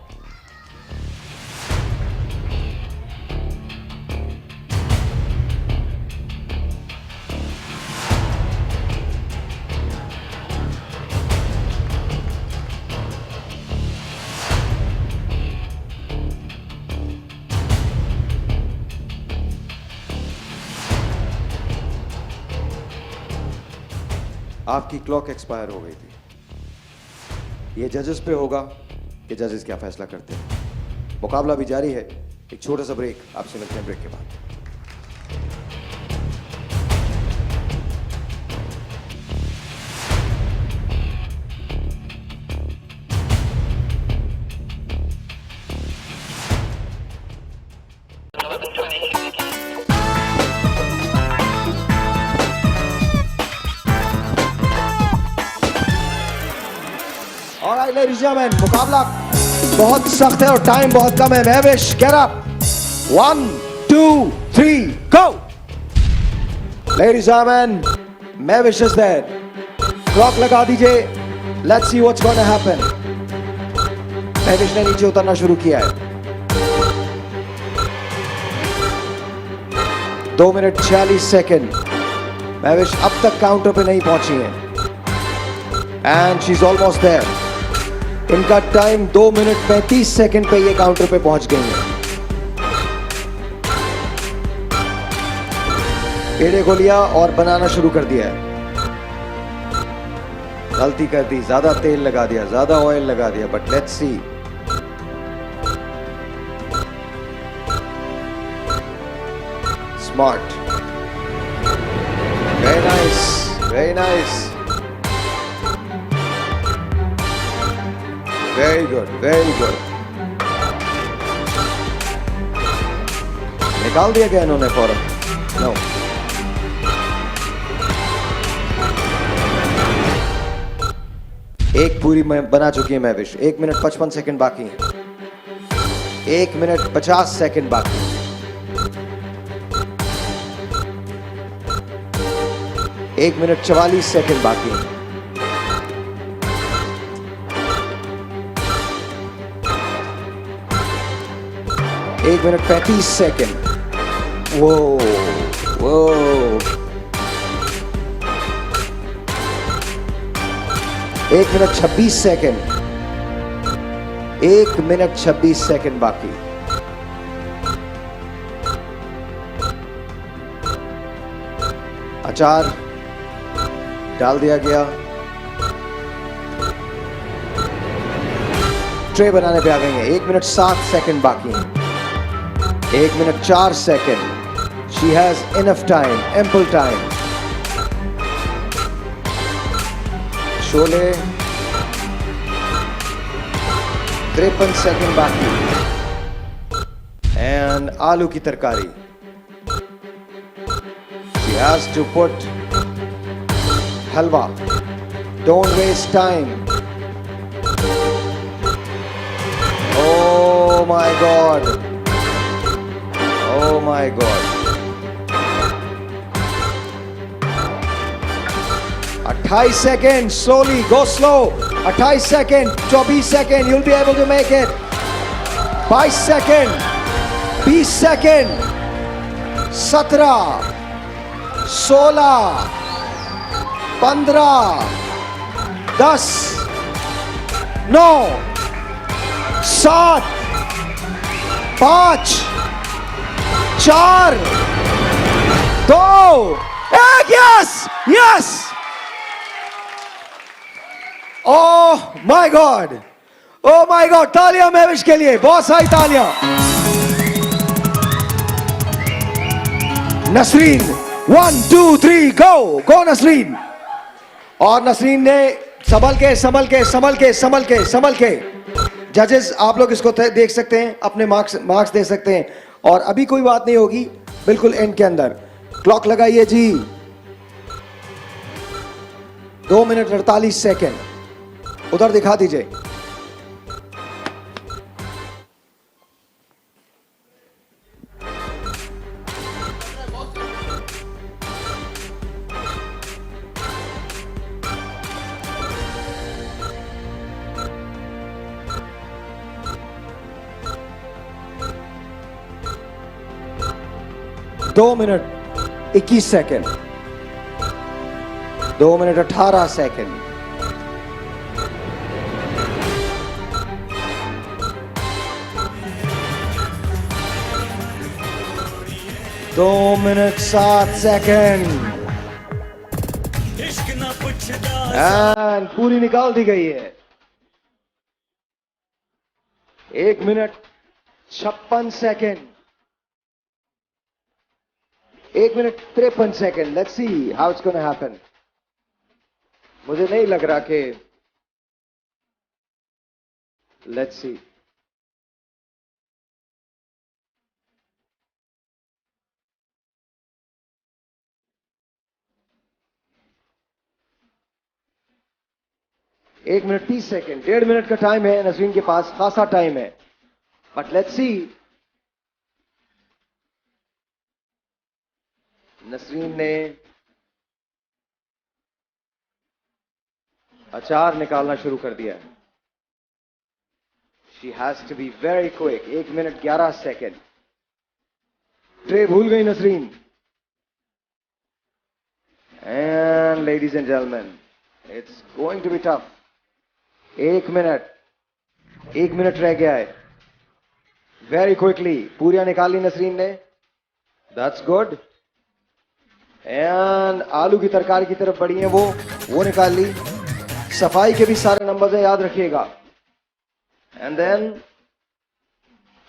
आपकी क्लॉक एक्सपायर हो गई थी। ये जजेस पे होगा कि जजेस क्या फैसला करते हैं। मुकाबला भी जारी है। एक छोटा सा ब्रेक, आपसे मिलते हैं ब्रेक के बाद। Alright, ladies and gentlemen, मुकाबला बहुत सख्त है और टाइम बहुत कम है। Mahvish, get up. 1, 2, 3, go. Ladies and gentlemen, Mahvish is there. Clock लगा दीजिए। Let's see what's going to happen. Mahwish ने नीचे उतरना शुरू किया है। 2 मिनट 46 सेकंड। महविश अब तक काउंटर पे नहीं पहुंची है। And she's almost there. इनका टाइम 2 मिनट 35 सेकंड पे ये काउंटर पे पहुंच गई है। पेड़े को लिया और बनाना शुरू कर दिया है। गलती कर दी, ज्यादा तेल लगा दिया, ज्यादा ऑयल लगा दिया। But let's see. Smart. Very nice, very nice. Very good, very good. निकाल दिया गया इन्होंने फौरन। No. एक पूरी में बना चुकी है महविश। 1 मिनट 55 सेकंड बाकी है। 1 मिनट 50 सेकंड बाकी। 1 मिनट 44 सेकंड बाकी हैं। 1 मिनट 35 सेकंड। वो 1 मिनट 26 सेकंड। 1 मिनट 26 सेकंड बाकी। अचार डाल दिया गया। ट्रे बनाने पे आ गई हैं। 1 मिनट 7 सेकंड बाकी हैं। 1 minute 4 second. She has enough time, ample time. Chole 53 second बाकी। एंड आलू की तरकारी। She has to put halwa. Don't waste time. Oh my God. Oh my God. 28 seconds. Slowly. Go slow. 28 seconds. 24 seconds. You'll be able to make it. 22 seconds. 20 seconds. 17. 16, 15, 10, 9, 7, 5, 4, 2, 1, yes, yes. Oh my God, oh my God, तालियां महविश के लिए, बहुत सारी तालियां। नसरीन 1 2 3 गो नसरीन। और नसरीन ने संभल के जजेस आप लोग इसको देख सकते हैं, अपने मार्क्स दे सकते हैं। और अभी कोई बात नहीं होगी, बिल्कुल एंड के अंदर। क्लॉक लगाइए जी। 2 मिनट 48 सेकंड। उधर दिखा दीजिए। दो minute 21 second. 2 minute 18 second. 2 minute 7 second. And पूरी निकाल दी गई है। 1 minute 56 second. 1 minute 53 second. Let's see how it's gonna happen. मुझे नहीं लग रहा कि लेट्स सी। एक मिनट 30 सेकंड। 1.5 मिनट का टाइम है नसरीन के पास, खासा टाइम है। But let's see. नसरीन ने अचार निकालना शुरू कर दिया। She has to be very quick. 1 minute 11 second. Tray भूल गई Nasreen. And ladies and gentleman, it's going to be tough. 1 minute रह गया है। वेरी क्विकली पूरियां निकाली नसरीन ने। That's good. एंड आलू की तरकारी की तरफ बढ़ी है वो निकाल ली। सफाई के भी सारे नंबर्स हैं, याद रखिएगा। And then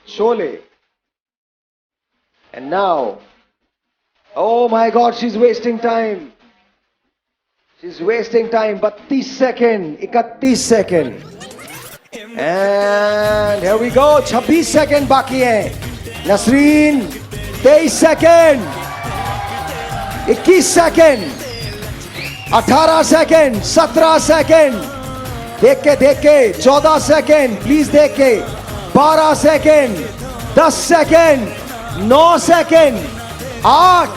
chole. And now oh my god, she is wasting time. She is wasting time. 32 second. 31 second. And here we go. 26 second बाकी है। Nasreen 23 second. 21 second. 18 second. 17 second. देख के 14 सेकेंड। प्लीज देख के 12 second. 10 second. 9 second. 8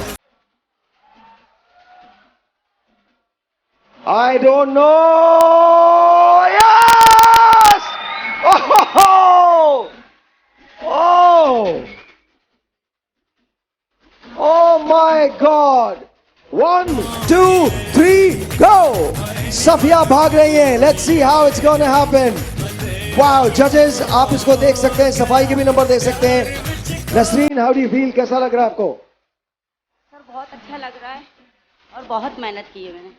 I don't know. Yes! Oh! Oh! Oh my God! 1, 2, 3, go! Safia भाग रही हैं. Let's see how it's going to happen. Wow, judges, आप इसको देख सकते हैं, सफाई के भी नंबर दे सकते हैं. Nasreen, how do you feel? कैसा लग रहा है आपको? सर बहुत अच्छा लग रहा है और बहुत मेहनत की है मैंने.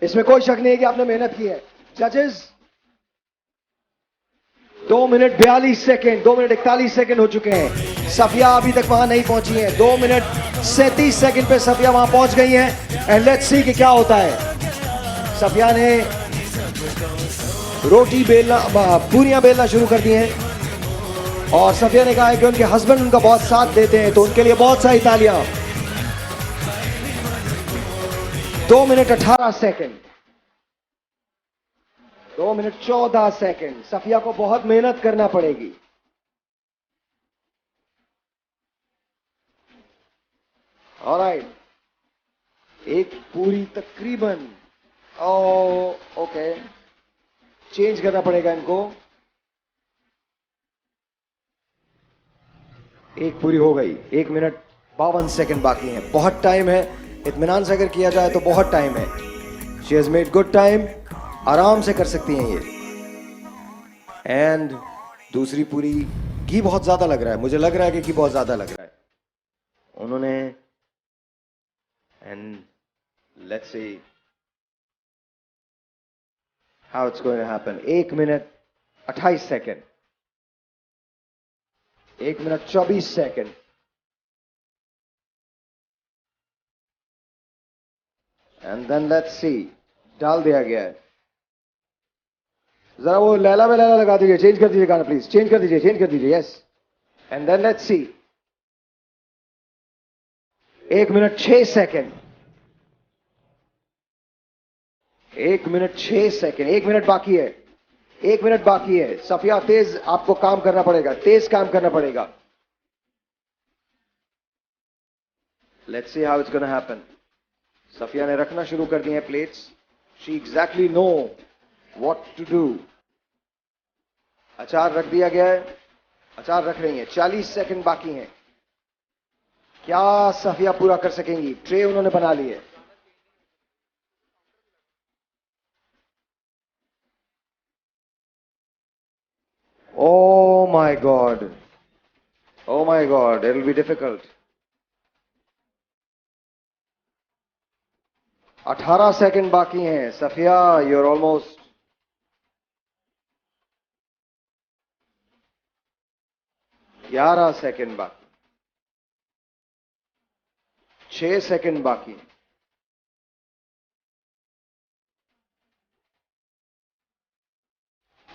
इसमें कोई शक नहीं है कि आपने मेहनत की है. जजेस 2 मिनट 42 सेकेंड, 2 मिनट 41 सेकेंड हो चुके हैं. सफिया अभी तक वहां नहीं पहुंची है. 2 मिनट 37 सेकेंड पे सफिया वहां पहुंच गई हैं. एंड लेट्स सी कि क्या होता है. सफिया ने रोटी बेलना, पूरियां बेलना शुरू कर दी हैं और सफिया ने कहा है कि उनके हस्बैंड उनका बहुत साथ देते हैं, तो उनके लिए बहुत सारी तालियां. 2 minute 18 second, 2 minute 14 second. Safia को बहुत मेहनत करना पड़ेगी. ऑलराइट, एक पूरी तकरीबन, ओके, चेंज करना पड़ेगा इनको. एक पूरी हो गई. 1 मिनट 52 सेकेंड बाकी है. बहुत टाइम है. इत्मीनान से अगर किया जाए तो बहुत टाइम है. She has made good time. आराम से कर सकती हैं ये. एंड दूसरी पूरी, घी बहुत ज्यादा लग रहा है. मुझे लग रहा है कि घी बहुत ज्यादा लग रहा है. उन्होंने, and let's see how it's going to happen. 1 minute 28 second, 1 minute 24 second. And then let's see, डाल दिया गया है. जरा वो लैला में लैला लगा दीजिए. चेंज कर दीजिए गाना प्लीज. चेंज कर दीजिए, चेंज कर दीजिए. Yes. And then let's see. 1 minute 6 second, 1 minute 6 second. 1 minute बाकी है. 1 मिनट बाकी है. सफिया तेज आपको काम करना पड़ेगा. तेज काम करना पड़ेगा. Let's see how it's gonna happen. Safia ने रखना शुरू कर दिए हैं plates. She exactly know what to do. अचार रख दिया गया है. अचार रख रही हैं. 40 सेकेंड बाकी हैं. क्या सफिया पूरा कर सकेंगी? ट्रे उन्होंने बना ली है. Oh my God. Oh my God. It will be difficult. 18 second बाकी हैं. Safia, you're almost. ग्यारह सेकेंड बाकी. 6 सेकेंड बाकी.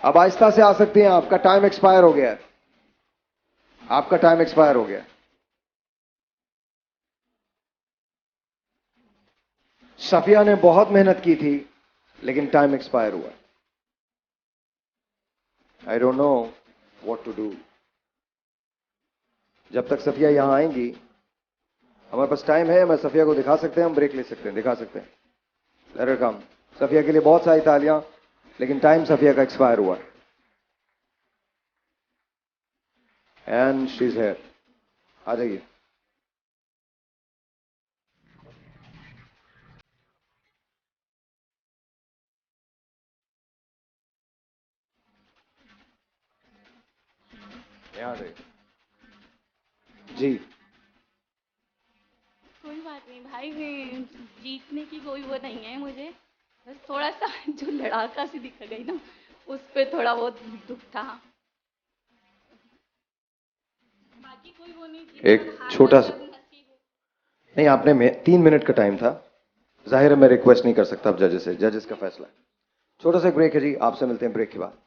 अब आहिस्ता से आ सकती हैं. आपका टाइम एक्सपायर हो गया है. आपका टाइम एक्सपायर हो गया. सफिया ने बहुत मेहनत की थी लेकिन टाइम एक्सपायर हुआ. I don't know what to do. जब तक सफिया यहां आएंगी, हमारे पास टाइम है. मैं सफिया को दिखा सकते हैं, हम ब्रेक ले सकते हैं, दिखा सकते हैं. लेट हर कम. सफिया के लिए बहुत सारी तालियां, लेकिन टाइम सफिया का एक्सपायर हुआ. And she is here. आ जाइए. यहाँ आ जाइए. जी. कोई बात नहीं भाई, जीतने की कोई वो नहीं है मुझे. बस थोड़ा सा जो लड़ाका सी दिख गई ना, उस पे थोड़ा बहुत दुख था. बाकी कोई वो नहीं. एक छोटा सा, नहीं, आपने 3 मिनट का टाइम था. जाहिर है मैं रिक्वेस्ट नहीं कर सकता अब जजेस से. जजेस का फैसला है. छोटा सा ब्रेक है जी. आपसे मिलते हैं ब्रेक के बाद.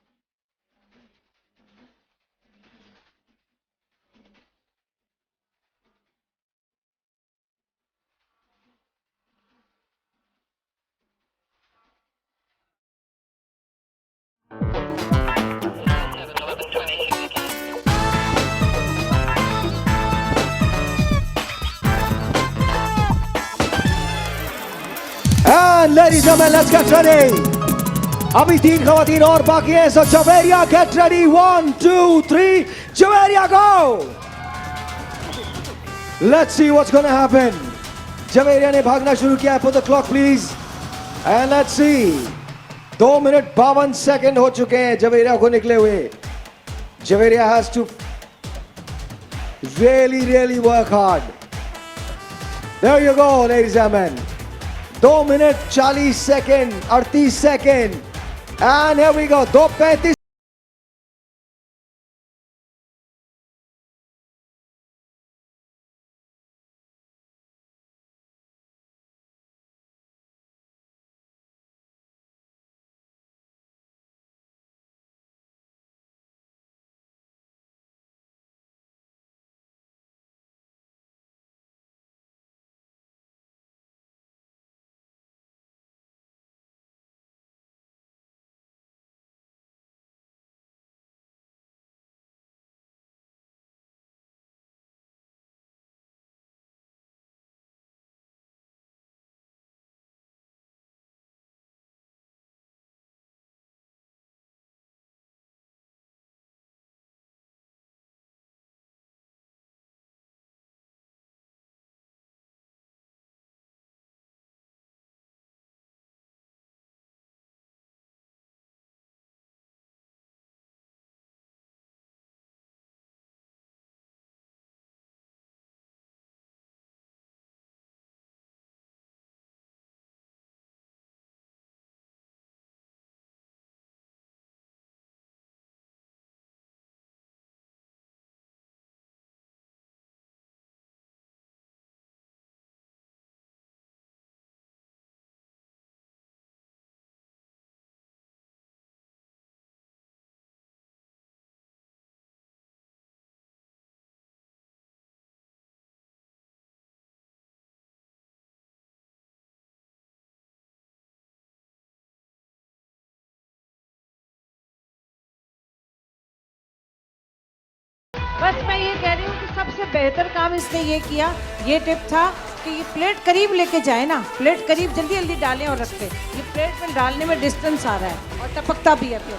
And ladies and gentlemen, let's get ready. अभी 3 खवातीन और बाकी हैं. So Javeria, get ready. 1, 2, 3. Javeria, go. Let's see what's gonna happen. Javeria ने भागना शुरू किया है. Put the clock, please. And let's see. 2 minute 52 second हो चुके हैं Javeria को निकले हुए. Javeria has to really work hard. There you go, ladies and gentlemen. 2 minute 40 second 38 second. And here we go. 2:35. बस मैं ये कह रही हूँ कि सबसे बेहतर काम इसने ये किया, ये टिप था कि ये प्लेट करीब लेके जाए ना, प्लेट करीब जल्दी जल्दी डालें और रख दें. ये प्लेट में डालने में डिस्टेंस आ रहा है और टपकता भी है फिर.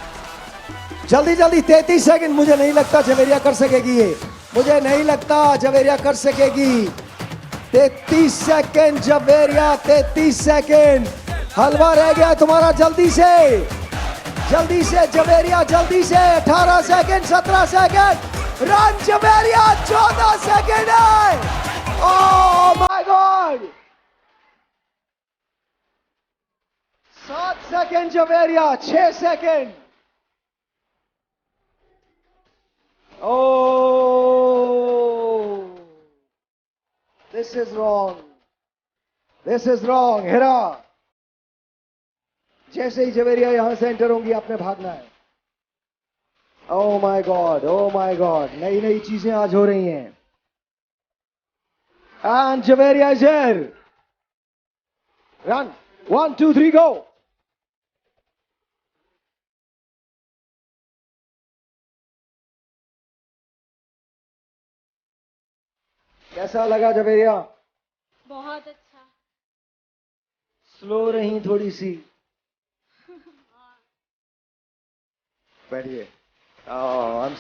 जल्दी 33 सेकंड. मुझे नहीं लगता Javeria कर सकेगी ये. मुझे नहीं लगता Javeria कर सकेगी. 33 सेकंड Javeria, 33 सेकंड. हलवा रह गया तुम्हारा. जल्दी से Javeria, जल्दी से. 18 second, 17 second. Run Javeria. 14 second है. Oh my god. 7 second Javeria, 6 second. Oh, this is wrong. This is wrong. Hira, जैसे ही Javeria यहां से एंटर होंगी आपने भागना है. Oh my God, oh my God. नई नई चीजें आज हो रही हैं. And Javeria is here. Run. 1, 2, 3, go. कैसा लगा Javeria? बहुत अच्छा. स्लो रही थोड़ी सी. बैठिए. Oh, I'm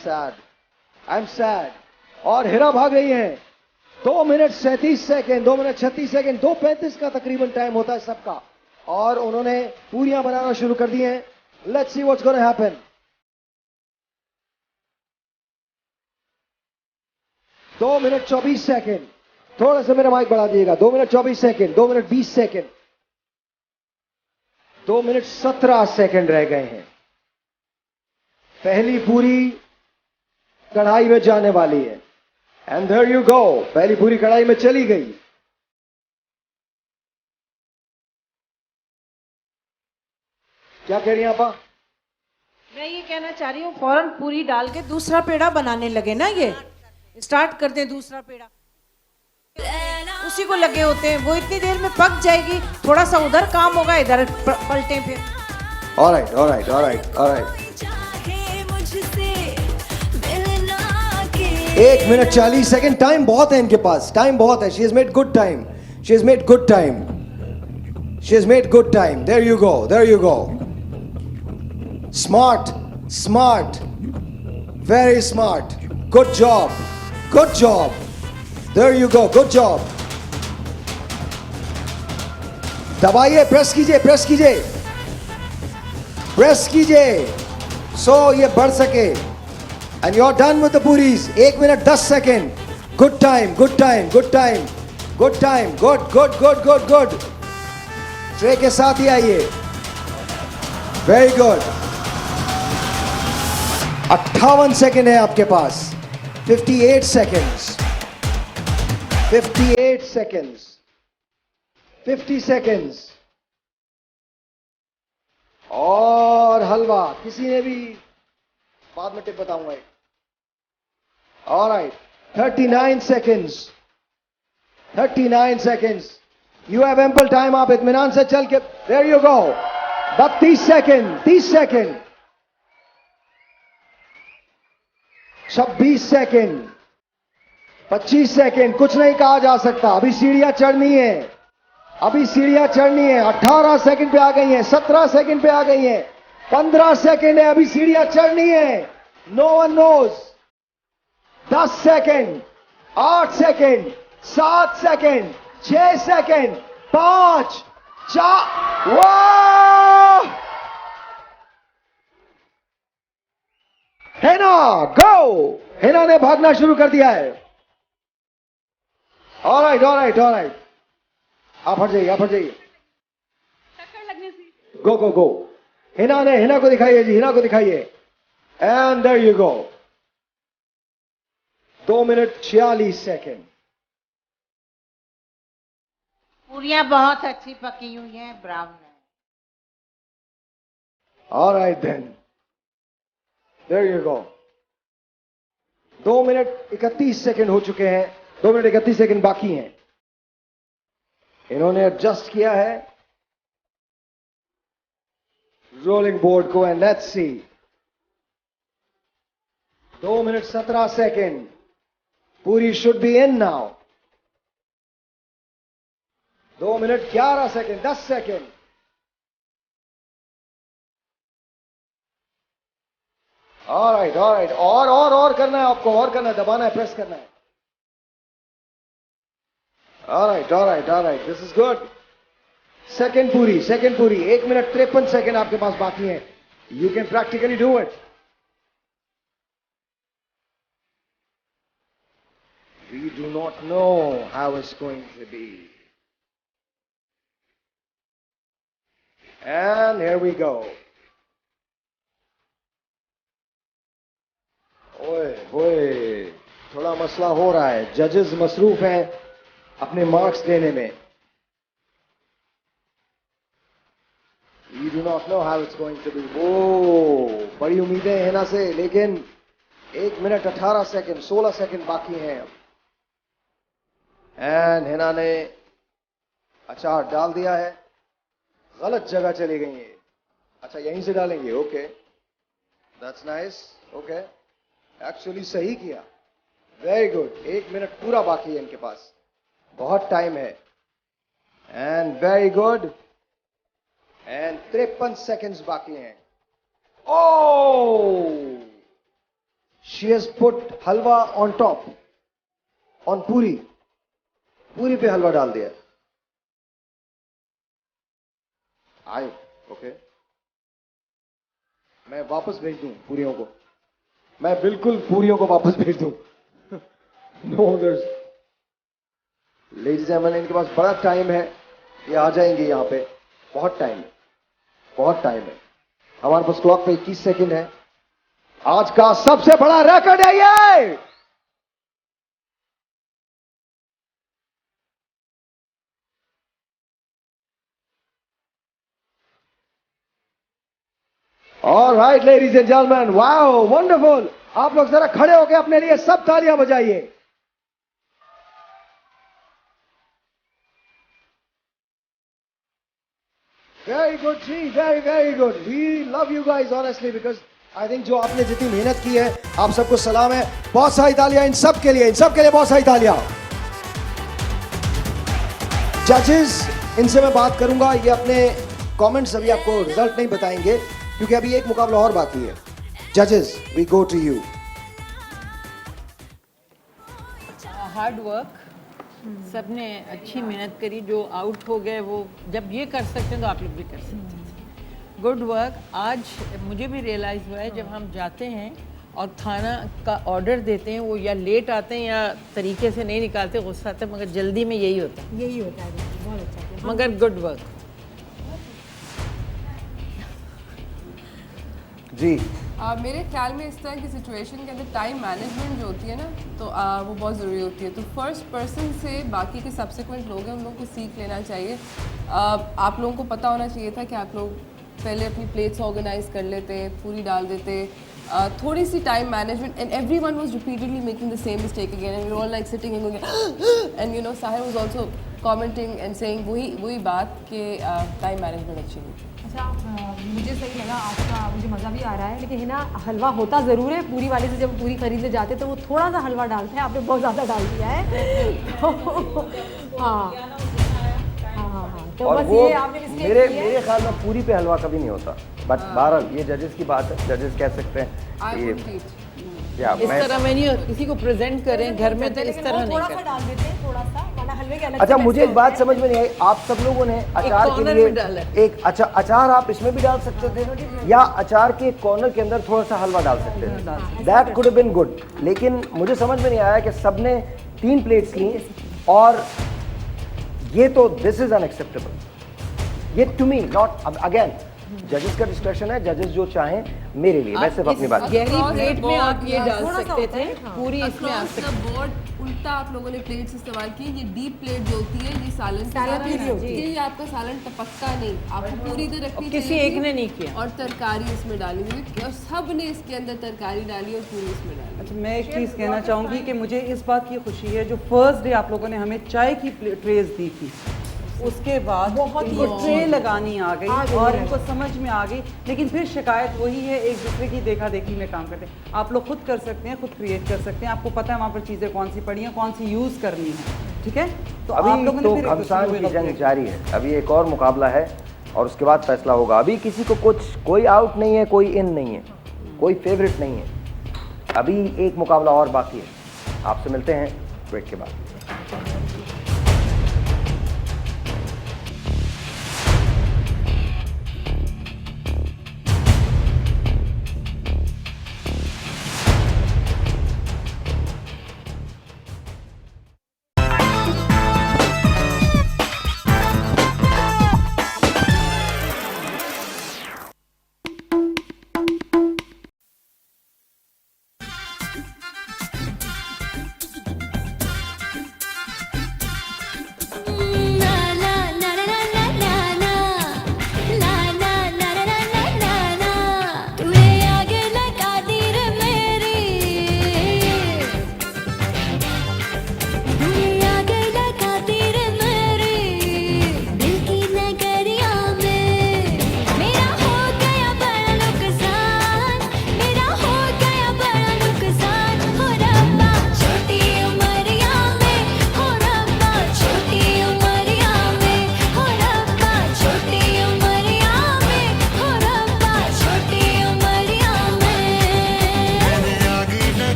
sad. और हिरा भाग रही हैं. 2 मिनट 37 सेकंड, 2 मिनट 36 सेकंड, 2:35 का तकरीबन टाइम होता है सबका. और उन्होंने पूरियां बनाना शुरू कर दी हैं. Let's see what's gonna happen. 2 minute 24 second. थोड़ा सा मेरा माइक बढ़ा दिएगा. 2 minute 24 second, 2 minute 20 second, 2 minute 17 second रह गए हैं. पहली पूरी कढ़ाई में जाने वाली है. And there you go. पहली पूरी कढ़ाई में चली गई. क्या कह रही हैं आपा? मैं ये कहना चाह रही हूँ फौरन पूरी डाल के दूसरा पेड़ा बनाने लगे ना. ये स्टार्ट कर दें दूसरा पेड़ा. उसी को लगे होते हैं. वो इतनी देर में पक जाएगी. थोड़ा सा उधर काम होगा, इधर पलटे फिर. ऑलराइट. 1 minute 40 second. टाइम बहुत है इनके पास. टाइम बहुत है. She has made good time. She has made good time. There you go. There you go. Smart. Smart. Very smart. Good job. Good job. There you go. Good job. दबाइए, press कीजिए, press कीजिए, press कीजिए, सो ये बढ़ सके. And you're done with the puris. 1 minute 10 second. Good time, good time, good time, good time, good, good, good, good, good. Tray के साथ ही आइए. Very good. 58 सेकेंड है आपके पास. 58 seconds. 58 seconds. 50 seconds. और हलवा किसी ने भी बाद में टिप बताऊंगा. All right. 39 seconds. 39 seconds. You have ample time. आप इत्मीनान से चल के. There you go. 32 second. 30 second. 26 second. 25 second. कुछ नहीं कहा जा सकता. अभी सीढ़ियां चढ़नी है. अभी सीढ़ियां चढ़नी है. 18 सेकेंड पे आ गई हैं. 17 सेकेंड पे आ गई हैं. 15 सेकेंड है. अभी सीढ़ियां चढ़नी है. No one knows. 10 second. 8 second. 7 second. 6 second. 5 4. वाह! हिना गो. हिना ने भागना शुरू कर दिया है. Alright, alright, alright. आप हट जाइए, आप हट जाइए. गो गो गो. हिना ने, हिना को दिखाइए जी, हिना को दिखाइए. And there you go. 2 minute 46 second. पूरियां बहुत अच्छी पकी हुई हैं, ब्राउन है. Alright then. There you go. 2 minute 31 second हो चुके हैं. 2 मिनट 31 सेकेंड बाकी हैं. इन्होंने एडजस्ट किया है रोलिंग बोर्ड को. And let's see. 2 minute 17 second. Puri should be in now. 2 minute 11 second. 10 second. Alright, alright. और करना है आपको. और करना है. दबाना है, प्रेस करना है. Alright, alright, alright. This is good. Second पूरी, सेकेंड पूरी. 1 मिनट 53 सेकेंड आपके पास बाकी है. You can practically do it. We do not know how it's going to be. And here we go. ओए ओए, थोड़ा मसला हो रहा है. जजेस मसरूफ हैं अपने मार्क्स देने में. We do not know how it's going to be. ओ, बड़ी उम्मीदें हैं ना से, लेकिन 1 मिनट 18 सेकेंड. 16 सेकेंड बाकी हैं. एंड हिना ने अचार डाल दिया है. गलत जगह चली गई है. अच्छा, यहीं से डालेंगे. Okay, that's nice. Okay, actually सही किया. Very good. 1 मिनट पूरा बाकी है इनके पास. बहुत टाइम है. And very good. And 53 seconds बाकी हैं. Oh! She has put halwa on top, on पूरी. पूरी पे हलवा डाल दिया. आए, ओके. मैं वापस भेज दूं पूरियों को. मैं बिल्कुल पूरियों को वापस भेज दूं. नो, लेडीज एंड जेंटलमैन, इनके पास बड़ा टाइम है. ये आ जाएंगे यहां पे. बहुत टाइम है, बहुत टाइम है. हमारे पास क्लॉक पे 21 सेकेंड है. आज का सबसे बड़ा रिकॉर्ड है ये. All right, ladies and gentlemen, wow, wonderful. आप लोग जरा खड़े होकर अपने लिए सब तालियां बजाइए. Very good, ji. Very, very good. We love you guys honestly because I think जो आपने जितनी मेहनत की है, आप सबको सलाम है. बहुत सारी तालियां इन सब के लिए, इन सब के लिए बहुत सारी तालियां. Judges, इनसे मैं बात करूंगा, ये अपने कमेंट्स अभी आपको रिजल्ट नहीं बताएंगे क्योंकि अभी एक मुकाबला और बाकी है। जजेस, we go to you. Hard work, सबने अच्छी मेहनत करी। जो आउट हो गए वो जब ये कर सकते हैं तो आप लोग भी कर सकते हैं। Good work. आज मुझे भी रियलाइज़ हुआ है, जब हम जाते हैं और खाना का ऑर्डर देते हैं, वो या लेट आते हैं या तरीके से नहीं निकालते, गुस्सा आता है, मगर जल्दी में यही होता है। यही होता है, बहुत अच्छा किया। मगर गुड वर्क। जी मेरे ख्याल में इस तरह की सिचुएशन के अंदर टाइम मैनेजमेंट जो होती है ना, तो वो बहुत ज़रूरी होती है। तो फर्स्ट पर्सन से बाकी के सब्सिक्वेंट लोग हैं, उन लोगों को सीख लेना चाहिए। आप लोगों को पता होना चाहिए था कि आप लोग पहले अपनी प्लेट्स ऑर्गेनाइज कर लेते, पूरी डाल देते। थोड़ी सी time management, and everyone was repeatedly making the same mistake again, and we were all like sitting and you know Sahir was also commenting and saying वही बात कि टाइम मैनेजमेंट अच्छी नहीं। अच्छा, मुझे सही लगा आपका, मुझे मज़ा भी आ रहा है। लेकिन है ना, हलवा होता ज़रूर है। पूरी वाले से जब पूरी खरीदने जाते तो वो थोड़ा सा हलवा डालते हैं, आपने बहुत ज़्यादा डाल दिया है। हाँ हाँ, तो और बस वो ये आपने mistake मेरे की है। मेरे ख्याल में पूरी पे हलवा कभी नहीं होता, बट बहरहाल ये जजेस की बात है, जजेस कह सकते हैं ये या इस तरह में नहीं, किसी को प्रेजेंट करें घर में तो इस तरह नहीं थोड़ा सा करते। डाल देते हैं, थोड़ा सा, वरना हलवे के अलग अच्छा, से मुझे एक बात समझ में नहीं आई, आप सब लोगों ने अचार के कॉर्नर लिए में डाला एक अच्छा अचार आप इसमें भी डाल सकते थे, या अचार के कॉर्नर के अंदर थोड़ा सा हलवा डाल सकते थे, that could have been good. लेकिन मुझे समझ में नहीं आया कि सबने 3 प्लेट्स ली, और ये तो दिस इज अनएक्सेप्टेबल। ये टू मी नॉट, अगेन जजेस का डिस्कशन है, जजेस जो चाहें मेरे लिए, मैं सिर्फ अपनी बात। गहरी प्लेट में आप ये डाल सकते थे, पूरी इसमें आ सकती। बोर्ड उल्टा आप लोगों ने प्लेट्स इस्तेमाल की। ये डीप प्लेट जो होती है, ये सालन के लिए होती है। ये आपका सालन टपकता नहीं, आपको पूरी इधर रखनी किसी चाहिए एक थी, ने नहीं किया। और तरकारी इसमें डाली हुई, और सब ने इसके अंदर तरकारी डाली और पूरी इसमें डाली। अच्छा, मैं एक चीज़ कहना चाहूँगी कि मुझे इस बात की खुशी है, जो फर्स्ट डे आप लोगों ने हमें चाय की ट्रेज दी थी, उसके बाद इनको ट्रे लगानी आ गई और इनको समझ में आ गई। लेकिन फिर शिकायत वही है, एक दूसरे की देखा देखी में काम करते हैं। आप लोग खुद कर सकते हैं, खुद क्रिएट कर सकते हैं, आपको पता है वहाँ पर चीज़ें कौन सी पड़ी हैं, कौन सी यूज़ करनी है, ठीक है। तो आप अभी लोगों तो ने फिर घमसान की जंग जारी है, अभी एक और मुकाबला है और उसके बाद फैसला होगा। अभी किसी को कोई आउट नहीं है, कोई इन नहीं है, कोई फेवरेट नहीं है। अभी एक मुकाबला और बाकी है। आपसे मिलते हैं ब्रेक के बाद।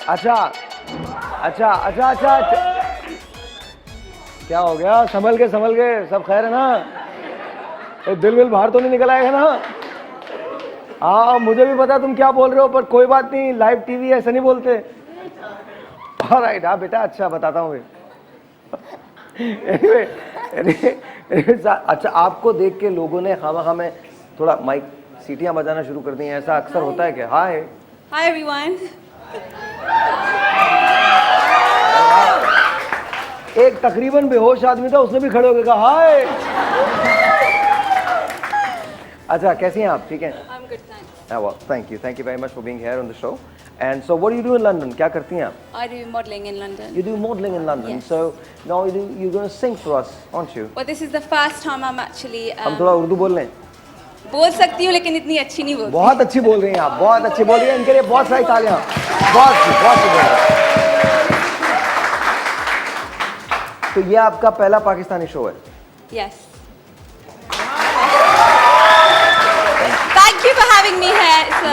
अच्छा अच्छा अच्छा अच्छा अच्छा क्या हो गया? संभल के सब खैर है ना? दिल विल बाहर तो नहीं निकल आएगा ना? हाँ मुझे भी पता तुम क्या बोल रहे हो, पर कोई बात नहीं, लाइव टीवी ऐसे नहीं बोलते। ऑलराइट, हाँ बेटा, अच्छा बताता हूँ। अच्छा, आपको देख के लोगों ने खामा में थोड़ा माइक सीटियां बजाना शुरू कर दी हैं, ऐसा अक्सर होता है क्या? हाय हाय एवरीवन। एक तकरीबन बेहोश आदमी था, उसने भी खड़े होकर कहा हाय। अच्छा, कैसी हैं आप? ठीक हैं? Thank you very much for being here on the show. And so what do you do in London? क्या करती हैं आप? I do modeling in London. You do modeling in London. Yes. So now you're going to sing for us, aren't you? Well, this is the first time I'm actually हम थोड़ा उर्दू बोल लें? बोल सकती हूँ लेकिन इतनी अच्छी नहीं बोलती। बहुत अच्छी बोल रही हैं आप, बहुत अच्छी बोल रही हैं। इनके लिए बहुत सारी तालियां। बहुत बोल रही हैं। तो ये आपका पहला पाकिस्तानी शो है? Yes. Thank you for having me here. It's a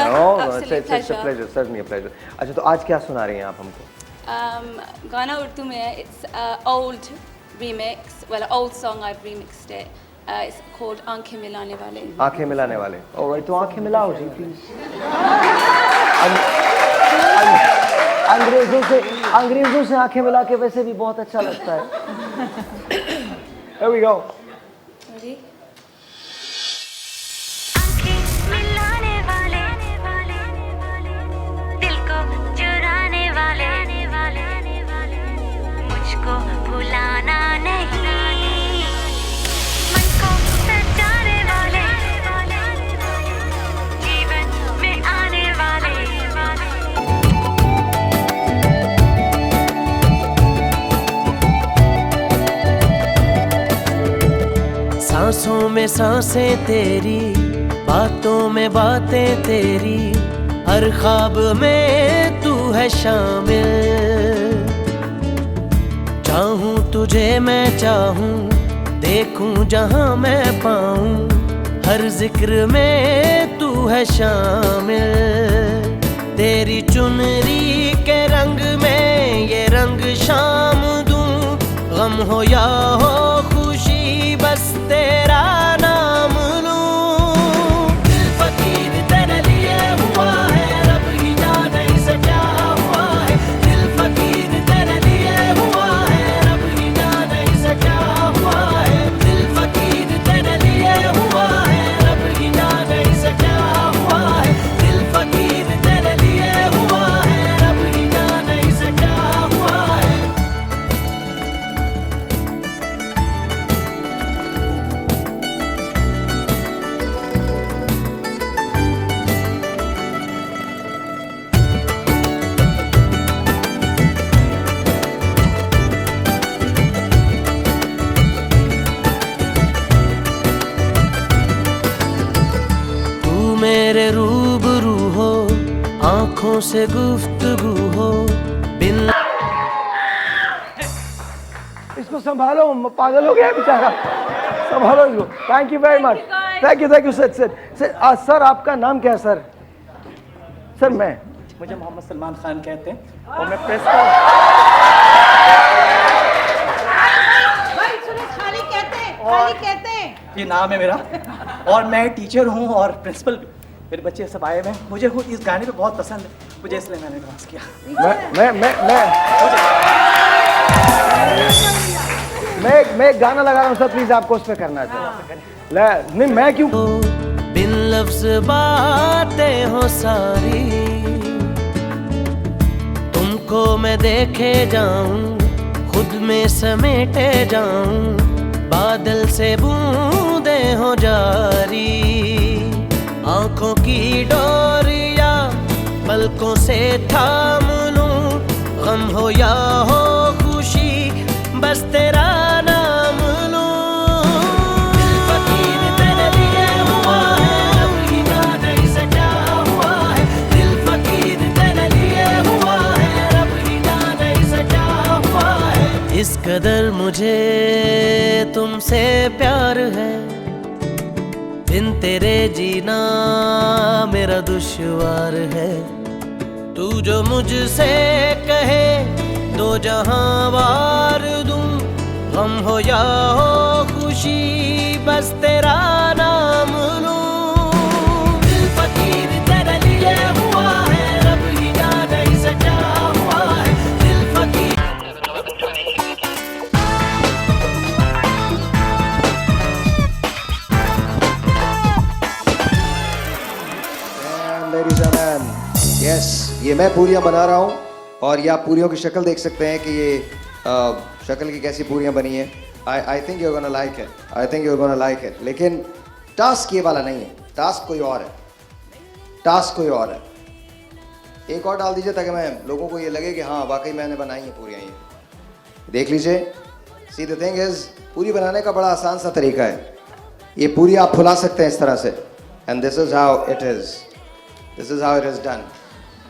absolute pleasure. Certainly a pleasure. अच्छा, तो आज क्या सुना रही हैं आप हमको? गाना उर्दू में है. It's old remix. Well, an old song. I've remixed it. It's called आंखें मिलाने वाले. आंखें मिलाने वाले. Alright, तो आंखें मिलाओ जी प्लीज। अंग्रेजों से आंखें मिला के वैसे भी बहुत अच्छा लगता है। Here we go. Ready? भुलाना नहीं, मन को सजाने वाले, जीवन में आने वाले। सांसों में सांसें तेरी, बातों में बातें तेरी, हर ख्वाब में तू है शामिल। चाहूं तुझे मैं चाहूं, देखूं जहां मैं पाऊं, हर जिक्र में तू है शामिल। तेरी चुनरी के रंग में ये रंग शाम दूं, गम हो या हो खुशी बस तेरा नाम लूं। दिल फकीर तेरे लिए हुआ है, रब ही जाने इसे क्या हुआ है। दिल फकीर तेरे लिए हुआ है, रब ही जाने इसे क्या हुआ है। दिल फकीर तेरे लिए हुआ है, रब ही जाने इसे क्या हुआ है। दिल फकीर तेरे लिए हुआ है, रब ही जाने इसे क्या हुआ है। मेरे रूबरू हो, आंखों से गुफ्तगू हो, बिन इसको संभालो, पागल हो गया बेचारा, संभालो इसको। Thank you very much, thank you sir. आपका नाम क्या है सर? सर मुझे मोहम्मद सलमान खान कहते हैं और मैं प्रेस का भाई सुनो, खाली कहते हैं ये नाम है मेरा, और मैं टीचर हूँ और प्रिंसिपल। मेरे बच्चे सब आए हुए हैं, मुझे खुद इस गाने पे बहुत पसंद है, मुझे इसलिए मैंने डांस किया। मैं एक गाना लगा रहा हूँ सर, प्लीज आपको उस पे करना चाहिए। नहीं मैं क्यों? बिन लफ्ज बातें हो सारी, तुमको मैं देखे जाऊं, खुद में समेटे जाऊं, बादल से बूंदे हो जारी। आंखों की डोरिया पलकों से थाम लूं, गम हो या हो खुशी बस तेरा नाम लूं। दिल फकीर तेरे लिए हुआ है, रब ही जाने इसे क्या हुआ है। दिल फकीर तेरे लिए हुआ है, रब ही जाने इसे क्या हुआ है। इस कदर मुझे तुमसे प्यार है, बिन तेरे जीना मेरा दुश्वार है। तू जो मुझसे कहे दो जहां वार दूं, गम हो या हो खुशी बस तेरा नाम लूं। दिल फकीर तेरे लिए हुआ है, रब ही जाने इसे क्या हुआ है। दिल फकीर Ladies and gentlemen, yes, ये मैं पूरियां बना रहा हूँ और ये आप पूरियों की शक्ल देख सकते हैं कि ये शक्ल की कैसी पूरियां बनी है। I think you're gonna like it. I think you're gonna like it. लेकिन टास्क ये वाला नहीं है, टास्क कोई और है, टास्क कोई और है। एक और डाल दीजिए ताकि मैं लोगों को ये लगे कि हाँ वाकई मैंने बनाई है पूरियां। ये देख लीजिए। See the thing is, पूरी बनाने का बड़ा आसान सा तरीका है। ये पूरी आप फुला सकते हैं इस तरह से। And this is how it is. This is how it is done.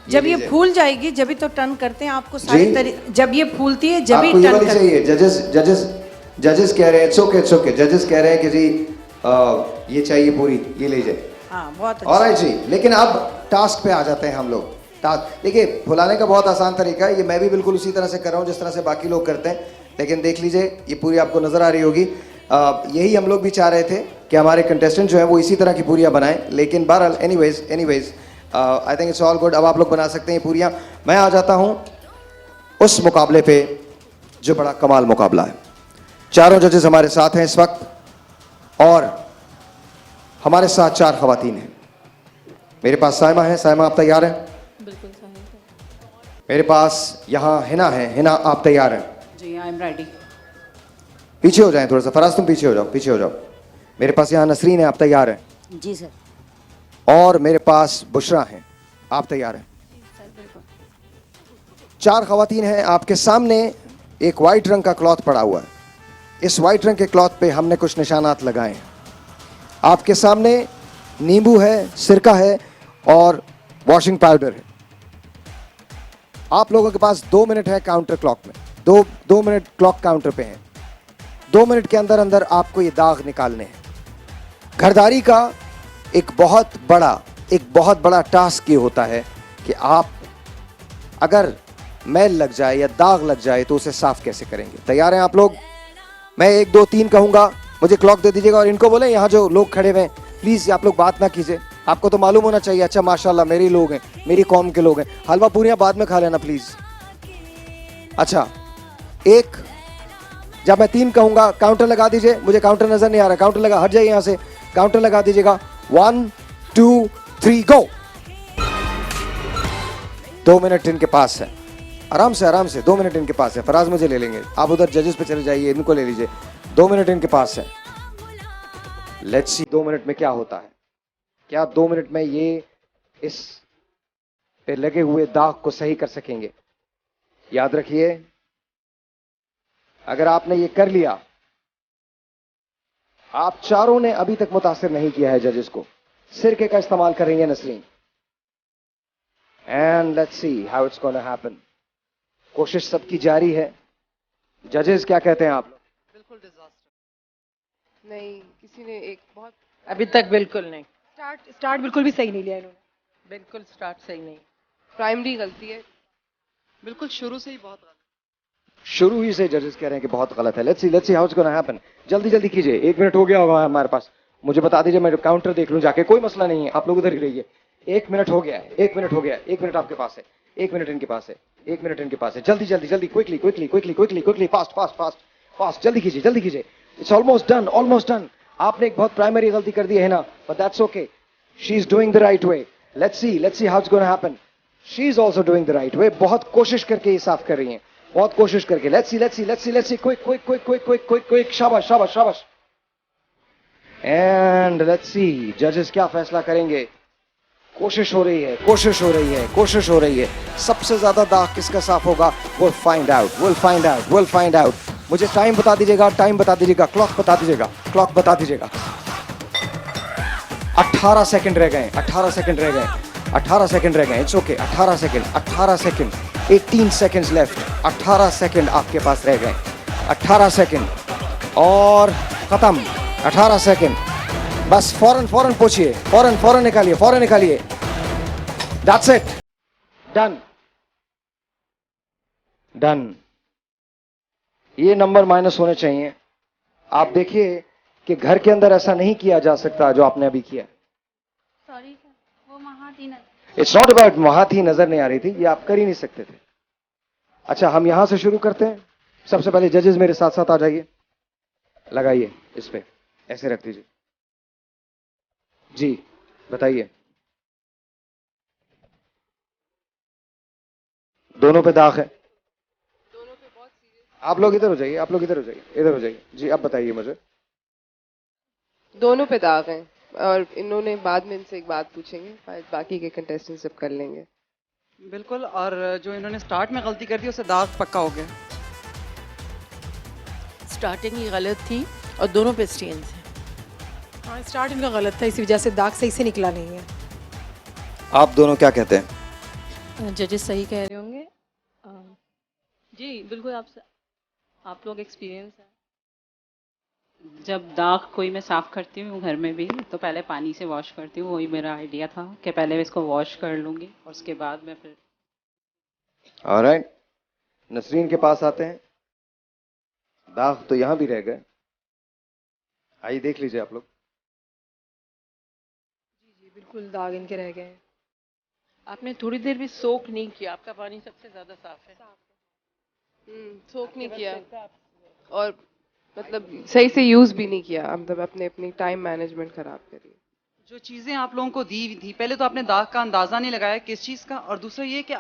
जब ये फूल जाएगी जब भी तो टर्न करते हैं आपको सारी जब ये फूलती है जब भी आपको ये टर्न वाली करते चाहिए। जजेस कह रहे हैं इट्स ओके। जजेस कह रहे हैं कि जी ये चाहिए पूरी, ये ले जाए। हाँ, बहुत अच्छा। ऑलराइट जी, लेकिन अब टास्क पे आ जाते हैं हम लोग। टास्क देखिए, फुलाने का बहुत आसान तरीका है। ये मैं भी बिल्कुल उसी तरह से कर रहा हूँ जिस तरह से बाकी लोग करते हैं। लेकिन देख लीजिए, ये पूरी आपको नजर आ रही होगी। यही हम लोग भी चाह रहे थे कि हमारे कंटेस्टेंट जो है वो इसी तरह की पूरियाँ बनाएं। लेकिन बहरहाल anyways I think it's all good. अब आप लोग बना सकते हैं पूरियाँ। मैं आ जाता हूँ उस मुकाबले पे जो बड़ा कमाल मुकाबला है। चारों जजेस हमारे साथ हैं इस वक्त और हमारे साथ चार खवातीन हैं। मेरे पास साइमा है। साइमा, आप तैयार हैं? बिल्कुल मेरे पास यहाँ हिना है। हिना, आप तैयार हैं? जी, आई एम रेडी। पीछे हो जाएं थोड़ा सा। फराज, तुम पीछे हो जाओ। मेरे पास यहाँ नसरीन है। आप तैयार हैं? जी सर। और मेरे पास बुशरा हैं। आप तैयार हैं? चार खवातीन हैं। आपके सामने एक वाइट रंग का क्लॉथ पड़ा हुआ है। इस वाइट रंग के क्लॉथ पे हमने कुछ निशानात लगाए हैं। आपके सामने नींबू है, सिरका है और वॉशिंग पाउडर है। आप लोगों के पास 2 मिनट है काउंटर क्लॉक में। दो मिनट क्लॉक काउंटर पे है। 2 मिनट के अंदर अंदर आपको ये दाग निकालने हैं। घरदारी का एक बहुत बड़ा टास्क ये होता है कि आप अगर मैल लग जाए या दाग लग जाए तो उसे साफ कैसे करेंगे। तैयार हैं आप लोग? मैं 1 2 3 कहूँगा, मुझे क्लॉक दे दीजिएगा और इनको बोले यहाँ जो लोग खड़े हुए हैं प्लीज़ आप लोग बात ना कीजिए। आपको तो मालूम होना चाहिए। अच्छा माशाल्लाह, मेरे लोग हैं, मेरी कौम के लोग हैं। हलवा पूरियाँ बाद में खा लेना प्लीज़। अच्छा, जब मैं 3 कहूँगा काउंटर लगा दीजिए। मुझे काउंटर नजर नहीं आ रहा। काउंटर लगा, हट जाइए यहाँ से। काउंटर लगा दीजिएगा। 1 2 3 गो। 2 मिनट इनके पास है। आराम से 2 मिनट इनके पास है। फराज मुझे ले लेंगे। आप उधर जजेस पे चले जाइए, इनको ले लीजिए। 2 मिनट इनके पास है। लेट्स सी 2 मिनट में क्या होता है। क्या 2 मिनट में ये इस पे लगे हुए दाग को सही कर सकेंगे? याद रखिए, अगर आपने ये कर लिया, आप चारों ने अभी तक मुतासिर नहीं किया है जजेस को। सिरके का इस्तेमाल करेंगे Nasreen. And let's see how it's gonna happen. कोशिश सबकी जारी है। जजेस क्या कहते हैं आप लोग? बिल्कुल डिजास्टर। नहीं, किसी ने एक बहुत अभी तक बिल्कुल नहीं। स्टार्ट बिल्कुल भी सही नहीं लिया इन्होंने। बिल्कुल स्टार्ट सही नहीं। प्राइमरी गलती है, बिल्कुल शुरू से ही बहुत गलत। शुरू ही से जजेस कह रहे हैं कि बहुत गलत है। Let's see how it's gonna happen. जल्दी कीजिए। 1 मिनट हो गया होगा हमारे पास। मुझे बता दीजिए, मैं काउंटर देख लूं जाके। कोई मसला नहीं है, आप लोग उधर ही रहिए। 1 मिनट हो गया है। 1 मिनट हो गया। 1 मिनट आपके पास है। 1 मिनट इनके पास है। 1 मिनट इनके पास है। जल्दी क्विकली फास्ट। जल्दी कीजिए। It's almost done. आपने एक बहुत प्राइमरी गलती कर दी है ना, but that's okay. She is doing the right way. Let's see how it's gonna happen. She is also doing the right way. बहुत कोशिश करके ये साफ कर रही हैं, बहुत कोशिश करके। Let's see quick. शाबाश। एंड लेट्स सी जजेस क्या फैसला करेंगे। कोशिश हो रही है। सबसे ज्यादा दाग किसका साफ होगा? We'll find out. मुझे टाइम बता दीजिएगा। क्लॉक बता दीजिएगा। 18 सेकंड रह गए। 18 सेकंड रह गए। It's okay. 18 second. 18 seconds left. 18 second आपके पास रह गए। 18 सेकंड और खत्म। 18 सेकंड। बस फौरन पूछिए। फौरन निकालिए। That's it. Done done. ये नंबर माइनस होने चाहिए। आप देखिए कि घर के अंदर ऐसा नहीं किया जा सकता जो आपने अभी किया। सॉरी सर, वो वहाँ थी ना। इट्स नॉट अबाउट वहां थी, नजर नहीं आ रही थी, ये आप कर ही नहीं सकते थे। अच्छा, हम यहां से शुरू करते हैं। सबसे पहले जजेस मेरे साथ साथ आ जाइए, लगाइए इस पे, ऐसे रख दीजिए जी। बताइए, दोनों पे दाग है। आप लोग इधर हो जाइए, आप लोग इधर हो जाइए, इधर हो जाइए जी। अब बताइए मुझे। दोनों पे दाग हैं और इन्होंने बाद में इनसे एक बात पूछेंगे, बाकी के कंटेस्टेंट सब कर लेंगे। बिल्कुल, और जो इन्होंने स्टार्ट में गलती कर दी उससे दाग पक्का हो गया। स्टार्टिंग ही गलत थी और दोनों पे स्टेन्स हैं। हाँ, स्टार्ट इनका गलत था, इसी वजह से दाग सही से निकला नहीं है। आप दोनों क्या कहते हैं? जजेस सही कह रहे होंगे। जी बिल्कुल, आप लोग एक्सपीरियंस है। जब दाग कोई मैं साफ़ करती हूँ घर में भी, तो पहले पानी से वॉश करती हूँ। वही मेरा आइडिया था कि पहले मैं इसको वॉश कर लूँगी और उसके बाद मैं फिर। ऑलराइट, नसरीन के पास आते हैं। दाग तो यहां भी रह गए, आइए देख लीजिए आप लोग। जी बिल्कुल, दाग इनके रह गए हैं। आपने थोड़ी देर भी सोक नहीं किया, आपका पानी सबसे ज़्यादा साफ है। सोक नहीं किया और मतलब सही से यूज भी नहीं किया, मतलब अपनी टाइम मैनेजमेंट खराब करी। जो चीजें आप लोगों को दी थी, पहले तो आपने दाग का अंदाजा नहीं लगाया किस चीज का, और दूसरा ये कि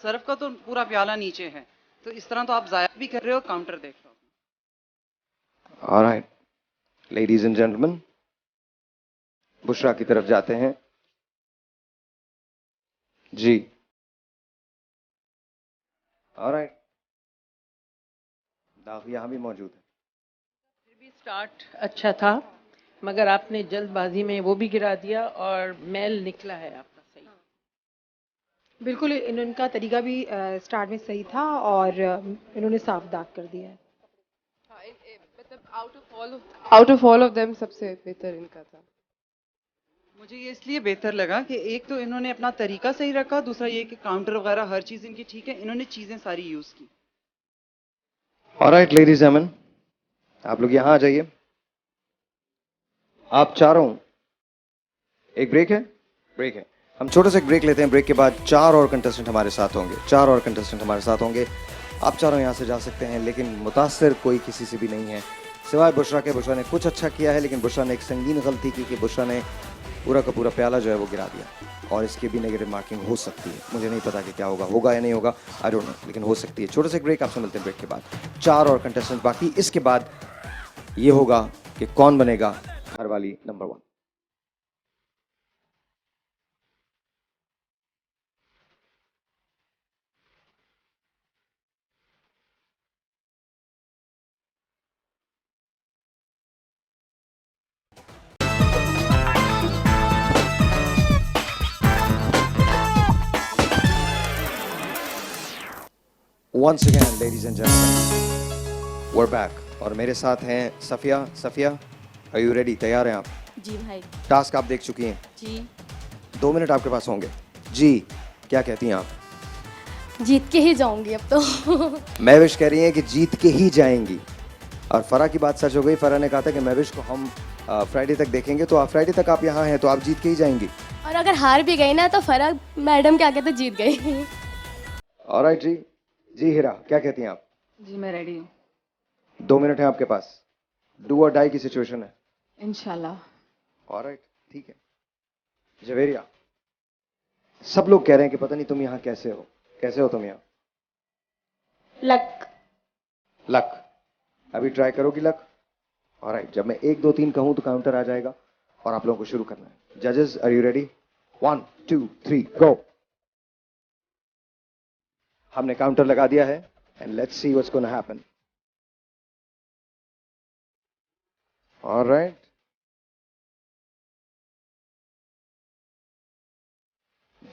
सर्फ का तो पूरा प्याला नीचे है, तो इस तरह तो आप जाया भी कर रहे हो, काउंटर देख रहे हो। Alright, ladies and gentleman, Bushra की तरफ जाते हैं जी। ऑलराइट, दाग यहां भी मौजूद है। फिर भी स्टार्ट अच्छा था, मगर आपने जल्दबाजी में वो भी गिरा दिया और मैल निकला है आपका। सही, बिल्कुल, इनका तरीका भी स्टार्ट में सही था और इन्होंने साफ दाग कर दिया है। मतलब out of all of them सबसे बेहतर इनका था। मुझे ये इसलिए बेहतर लगा कि एक तो इन्होंने अपना तरीका सही रखा, दूसरा ये कि काउंटर वगैरह हर चीज इनकी ठीक है, इन्होंने चीजें सारी यूज की। ऑलराइट लेडीज एंड जेंटलमैन, आप लोग यहां आ जाइए। आप चारों, एक ब्रेक है, ब्रेक है, हम छोटे से एक ब्रेक लेते हैं। ब्रेक के बाद 4 और कंटेस्टेंट हमारे साथ होंगे, 4 और कंटेस्टेंट हमारे साथ होंगे। आप चारों यहां से जा सकते हैं, लेकिन मुतासिर कोई किसी से भी नहीं है सिवाय बुशरा के। बुशरा ने कुछ अच्छा किया है, लेकिन बुशरा ने एक संगीन गलती की कि बुशरा ने पूरा का पूरा प्याला जो है वो गिरा दिया, और इसकी भी नेगेटिव मार्किंग हो सकती है। मुझे नहीं पता कि क्या होगा, होगा या नहीं होगा, आई डोंट नो, लेकिन हो सकती है। छोटे से एक ब्रेक, आपसे मिलते हैं ब्रेक के बाद। 4 और कंटेस्टेंट बाकी, इसके बाद ये होगा कि कौन बनेगा घरवाली number 1। Once again, ladies and gentlemen, we're back. और मेरे साथ हैं Safia. Safia, are you ready? तैयार हैं आप? जी भाई। टास्क आप देख चुकी हैं? जी। 2 मिनट आपके पास होंगे जी। क्या कहती हैं आप? जीत के ही जाऊंगी अब तो। महविश कह रही हैं कि जीत के ही जाएंगी, और फरा की बात सच हो गई। फरा ने कहा था कि महविश को हम फ्राइडे तक देखेंगे, तो आप फ्राइडे तक आप यहाँ हैं, तो आप जीत के ही जाएंगी। और अगर हार भी गई ना तो फरा मैडम के आगे तो जीत गई। ऑलराइट जी। जी हीरा, क्या कहती हैं आप? जी मैं रेडी हूँ। 2 मिनट है आपके पास, डू और डाई की सिचुएशन है। इंशाल्लाह। ऑलराइट, ठीक है। जवेरिया, सब लोग कह रहे हैं कि पता नहीं तुम यहाँ कैसे हो, कैसे हो तुम यहाँ? लक। लक, अभी ट्राई करोगी लक? ऑलराइट, जब मैं 1 2 3 कहूं तो काउंटर आ जाएगा और आप लोगों को शुरू करना है। जजेस, आर यू रेडी? 1 2 3 गो। हमने काउंटर लगा दिया है, and let's see what's gonna happen. Alright,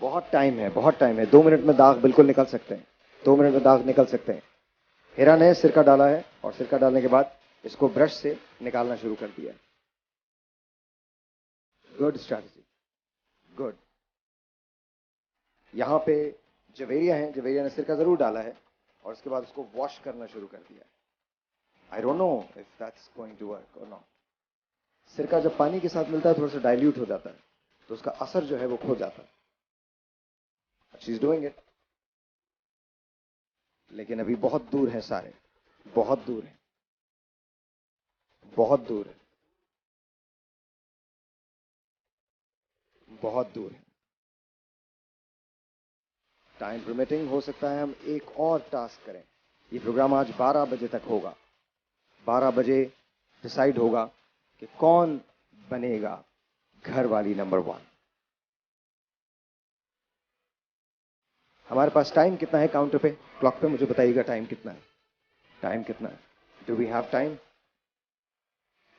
बहुत टाइम है, बहुत टाइम है। 2 मिनट में दाग बिल्कुल निकल सकते हैं, 2 मिनट में दाग निकल सकते हैं। हीरा ने सिरका डाला है, और सिरका डालने के बाद इसको ब्रश से निकालना शुरू कर दिया है। Good strategy, good. यहां पे जवेरिया है, जवेरिया ने सिरका जरूर डाला है और उसके बाद उसको वॉश करना शुरू कर दिया। I don't know if that's going to work और नॉट। सिरका जब पानी के साथ मिलता है थोड़ा सा डाइल्यूट हो जाता है, तो उसका असर जो है वो खो जाता है। शी इज डूइंग इट, लेकिन अभी बहुत दूर है सारे, बहुत दूर है, बहुत दूर है, बहुत दूर है। टाइम परमिटिंग हो सकता है हम एक और टास्क करें। ये प्रोग्राम आज 12 बजे तक होगा। 12 बजे डिसाइड होगा कि कौन बनेगा घरवाली नंबर 1। हमारे पास टाइम कितना है काउंटर पे, क्लॉक पे मुझे बताइएगा टाइम कितना है, टाइम कितना है। Do we have time?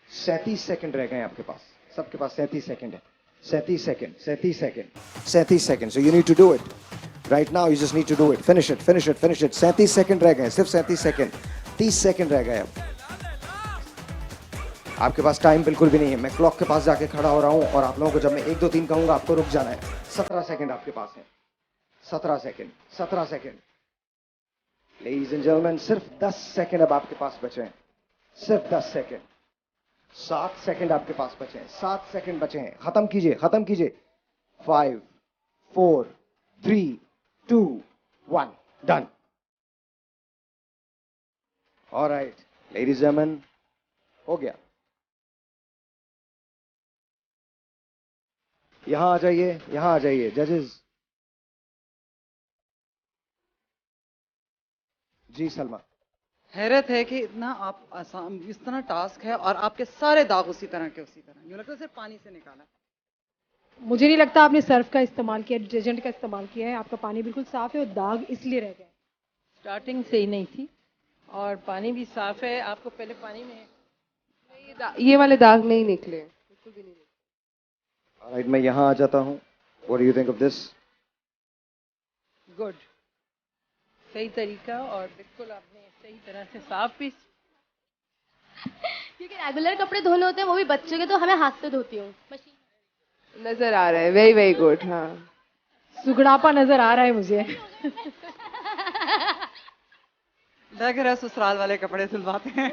37 second रह गए आपके पास, सबके पास 37 सेकंड है। 37 second, 37 second, 37 second. So you need to do it right now, you just need to do it. Finish it, finish it, finish it. 37 second रह गए, सिर्फ 37 सेकंड। 30 सेकंड रह गए अब। आपके पास टाइम बिल्कुल भी नहीं है। मैं क्लॉक के पास जाके खड़ा हो रहा हूं और आप लोगों को जब मैं 1 2 3 कहूंगा आपको रुक जाना है। 17 सेकंड आपके पास है, 17 second, 17 second. Ladies and gentleman, सिर्फ 10 सेकंड अब आपके पास बचे हैं, सिर्फ 10 सेकंड। 7 सेकंड आपके पास बचे हैं, 7 सेकंड बचे हैं। खत्म कीजिए, खत्म कीजिए। 5 4 3 2 1 done. Alright ladies and gentleman, हो गया। यहां आ जाइए, यहां आ जाइए जजेस। जी सलमा। हैरत है कि इतना आप आसान, इस तरह टास्क है और आपके सारे दाग उसी तरह के उसी तरह, यूं लगता है सिर्फ पानी से निकाला। मुझे नहीं लगता आपने सर्फ का इस्तेमाल किया, डिटर्जेंट का इस्तेमाल किया है। आपका पानी बिल्कुल साफ है और दाग इसलिए रह गए। स्टार्टिंग से ही नहीं थी और पानी भी साफ है। आपको पहले पानी में ये वाले दाग नहीं निकले, बिल्कुल भी नहीं निकले। ऑलराइट, मैं यहां आ जाता हूं। What do you think of this? Good, सही तरीका और बिल्कुल आपने सही तरह से साफ भी। क्योंकि रेगुलर कपड़े धोने होते हैं, वो भी बच्चों के, तो हमें हाथ से धोती हूँ। नजर आ रहा है, वेरी वेरी गुड। हाँ, सुगड़ापा नजर आ रहा है मुझे। लग रहा है ससुराल वाले कपड़े सिलवाते हैं।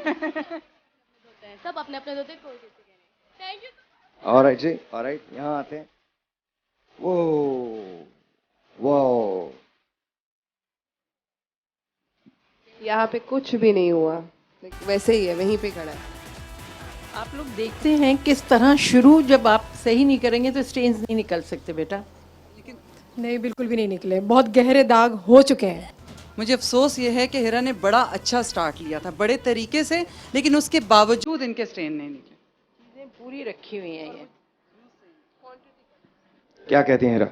सब अपने अपने धोते हैं, कोई किसी के नहीं। Thank you. ऑलराइट जी, ऑलराइट, यहां आते हैं। वो वो यहाँ पे कुछ भी नहीं हुआ, वैसे ही है, वहीं पे खड़ा है। आप लोग देखते हैं किस तरह शुरू जब आप सही नहीं करेंगे तो स्टेन्स नहीं निकल सकते बेटा। नहीं, बिल्कुल भी नहीं निकले, बहुत गहरे दाग हो चुके हैं। मुझे अफसोस ये है कि हिरा ने बड़ा अच्छा स्टार्ट लिया था, बड़े तरीके से, लेकिन उसके बावजूद इनके स्टेन नहीं निकले। चीजें पूरी रखी हुई हैं ये। क्या कहती हैं हिरा?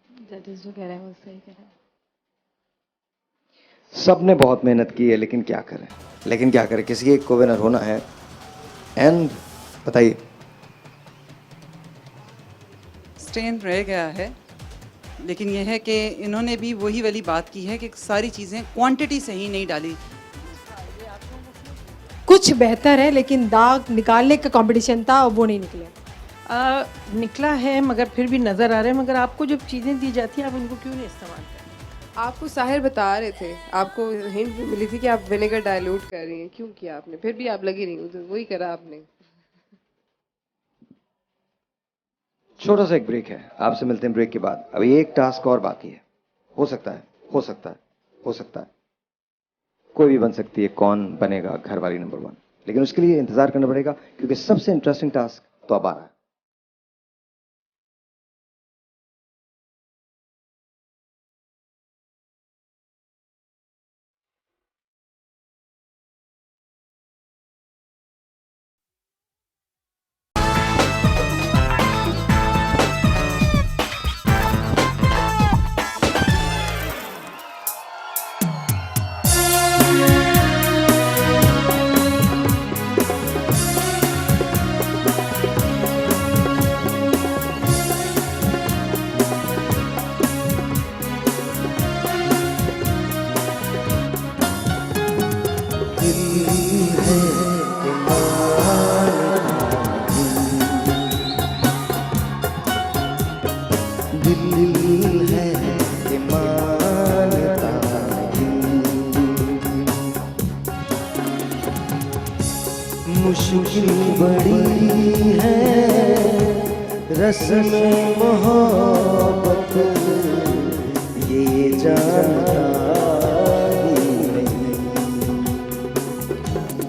जजेस जो कह रहे हैं वो सही कह रहे हैं। सबने बहुत मेहनत की है, लेकिन क्या करें, लेकिन क्या करें, किसी एक को विनर होना है। एंड बताइए। स्टेन रह गया है, लेकिन यह है कि इन्होंने भी वही वाली बात की है कि सारी चीज़ें क्वांटिटी सही नहीं डाली। कुछ बेहतर है, लेकिन दाग निकालने का कंपटीशन था और वो नहीं निकले। निकला है मगर फिर भी नज़र आ रहे हैं। मगर आपको जब चीज़ें दी जाती हैं आप उनको क्यों नहीं इस्तेमाल करते? आपको साहिर बता रहे थे, आपको हिंट भी मिली थी कि आप विनेगर डाइल्यूट कर रही हैं, क्यों किया आपने? फिर भी आप लगी नहीं, तो वही करा आपने। छोटा सा एक ब्रेक है, आपसे मिलते हैं ब्रेक के बाद। अभी एक टास्क और बाकी है। हो सकता है, हो सकता है, हो सकता है कोई भी बन सकती है कौन बनेगा घरवाली नंबर 1, लेकिन उसके लिए इंतजार करना पड़ेगा, क्योंकि सबसे इंटरेस्टिंग टास्क तो अब आ रहा है। दिल है कि मुश्किल बड़ी है रस्म मोहब्बत ये जानता ही नहीं।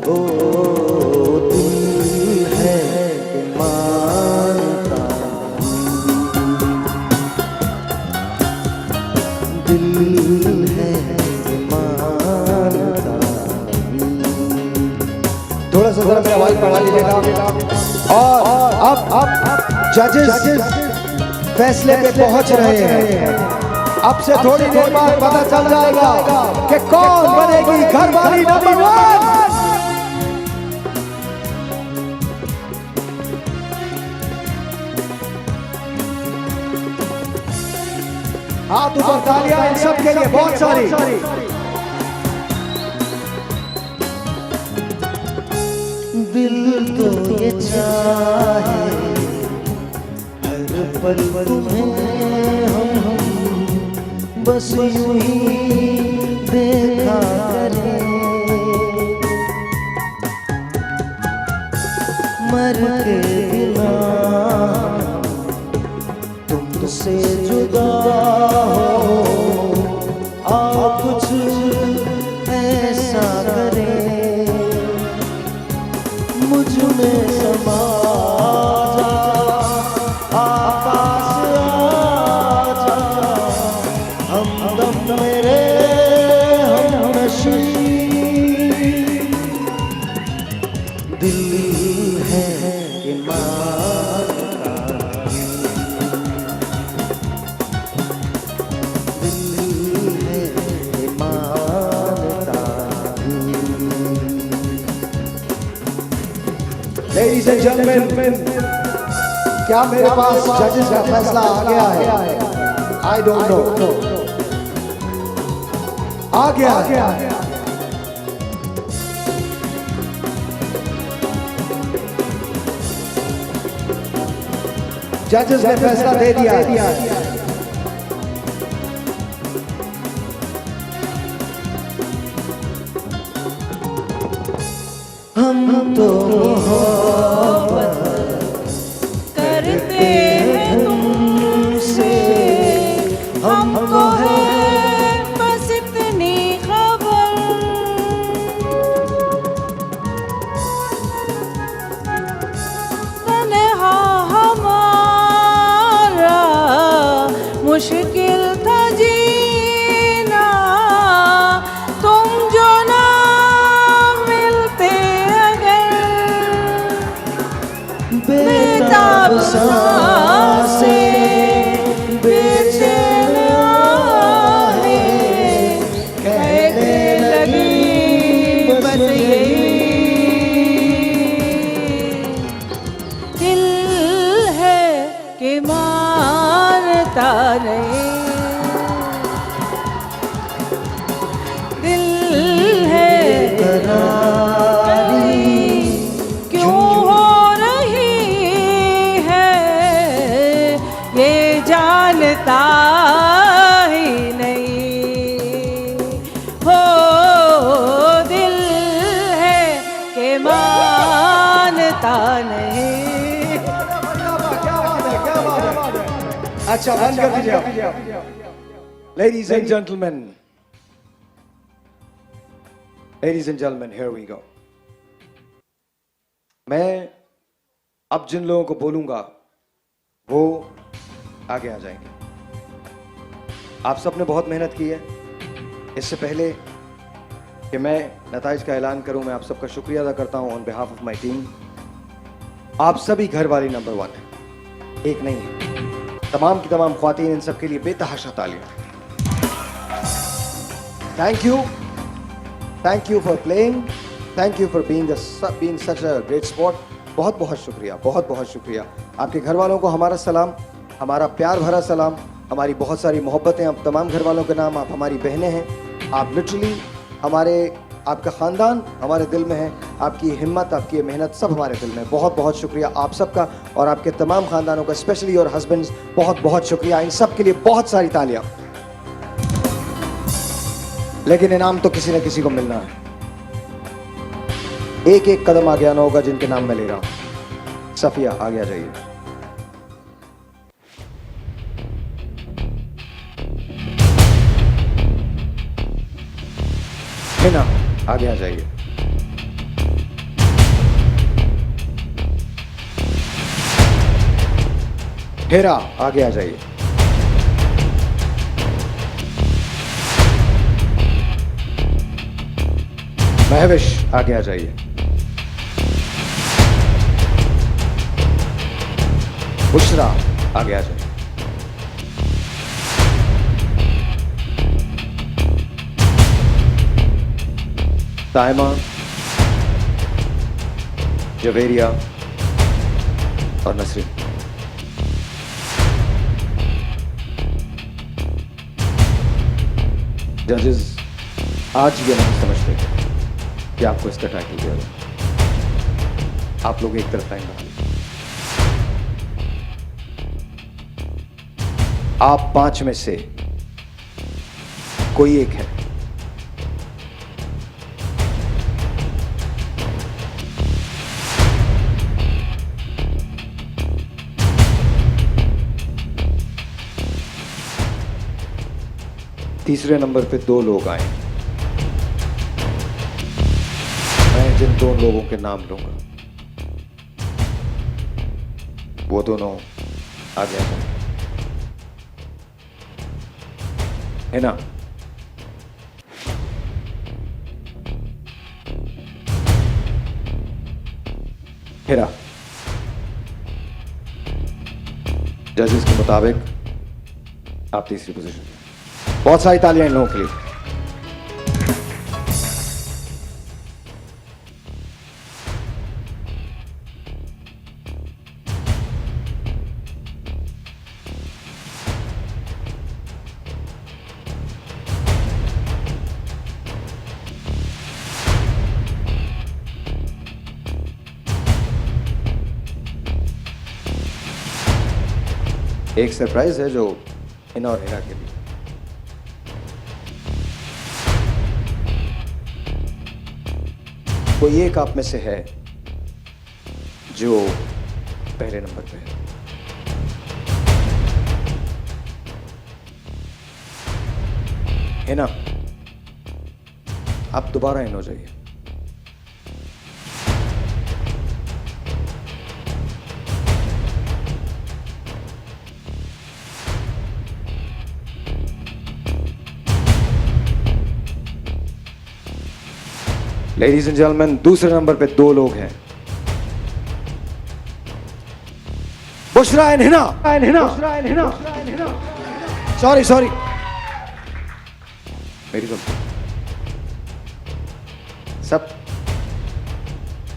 ओ दिल है कि मानता दिल है कि मानता। थोड़ा सा जरा मेरा आवाज बढ़ा लीजिएगा। और अब जजेस फैसले पे पहुंच रहे हैं। अब से थोड़ी देर बाद पता चल जाएगा कि कौन बनेगी घरवाली नंबर 1। हाथ ऊपर, तालियां इन सब के लिए बहुत सारी। दिल तो ये चाहे हर पल तुम्हें हम बस यूं ही देखा करें। मर के बिना तुमसे जुदा हो, आओ कुछ ऐसा करें मुझ में समा जा, आकाश आजा, हमदम मेरे हमनशी। दिल है कि मानता, दिल है कि मानता। Ladies and gentlemen, क्या मेरे पास जजेस का फैसला आ गया है? I don't know. आ गया है। जजेस ने फैसला दे दिया है। हम तो मोहब्बत करते हैं तुमसे, हमको है बस इतनी खबर। तन्हा हमारा मुश्किल था जीना, तुम जो ना बेताब सांसें बेचैन आहें कहने लगी बस यही। दिल है कि मानता नहीं, दिल है जानता ही नहीं। हो दिल है कि मानता नहीं। अच्छा बंद कर दीजिए। Ladies and gentlemen, here we go. मैं अब जिन लोगों को बोलूंगा वो आगे आ जाएंगे। आप सबने बहुत मेहनत की है। इससे पहले कि मैं नताइज का ऐलान करूं, मैं आप सबका शुक्रिया अदा करता हूं on behalf of my team. आप सभी घरवाली नंबर 1 है, एक नहीं है। तमाम की तमाम ख्वातीन, इन सब के लिए बेतहाशा तालियां। Thank you for playing, thank you for being such a great sport. बहुत बहुत शुक्रिया, बहुत बहुत शुक्रिया। आपके घर वालों को हमारा सलाम, हमारा प्यार भरा सलाम, हमारी बहुत सारी मोहब्बतें आप तमाम घर वालों के नाम। आप हमारी बहनें हैं, आप लिटरली हमारे, आपका ख़ानदान हमारे दिल में है। आपकी हिम्मत, आपकी मेहनत सब हमारे दिल में। बहुत बहुत शुक्रिया आप सबका और आपके तमाम ख़ानदानों का, स्पेशली योर हस्बैंड्स। बहुत बहुत शुक्रिया इन सब के लिए। बहुत सारी तालियां। लेकिन इनाम तो किसी न किसी को मिलना है। एक एक कदम आगे आना होगा जिनके नाम मैं ले रहा हूं। सफिया आगे आ जाइए। हिना आगे आ जाइए। हेरा आगे आ जाइए। महविश आगे आ जाइए। बुशरा आगे आ जाइए। ताइमा, जवेरिया और नसरीन। जजेस आज ये नहीं समझते कि आपको इसका टाइटल दिया जाए। आप लोग एक तरफ टाइम बना लीजिए। आप 5 में से कोई एक है। तीसरे नंबर पे 2 लोग आए। मैं जिन 2 लोगों के नाम लूंगा वो दोनों आगे आ जाएंगे। है ना? हेरा, जजेस के मुताबिक आप तीसरी पोजीशन में। बहुत सारी तालियां इन लोगों के लिए। एक सरप्राइज है जो हिना और हेरा के लिए। कोई एक आप में से है जो पहले नंबर पे है। है ना? आप दोबारा इन हो जाइए। लेडीज एंड जेंटलमैन, दूसरे नंबर पे 2 लोग हैं। बुशरा एंड हिना। सॉरी मेरी गलती। सब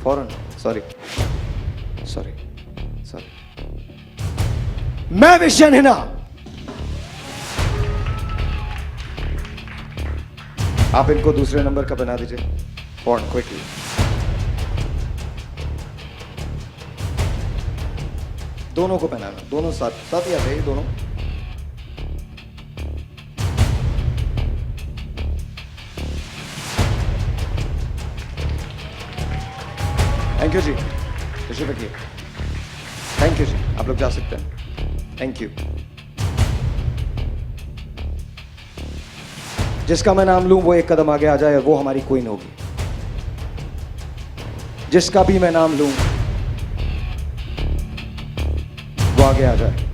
फौरन सॉरी। मैं विशन हिना। आप इनको दूसरे नंबर का बना दीजिए फौरन, क्विकली। दोनों को पहनाना, दोनों साथ ही आ जाइए दोनों। थैंक यू जी, तशरीफ रखिए। थैंक यू जी, आप लोग जा सकते हैं। Thank you. जिसका मैं नाम लूं वो एक कदम आगे आ जाए और वो हमारी क्वीन होगी। जिसका भी मैं नाम लूं वो आगे आ जाए।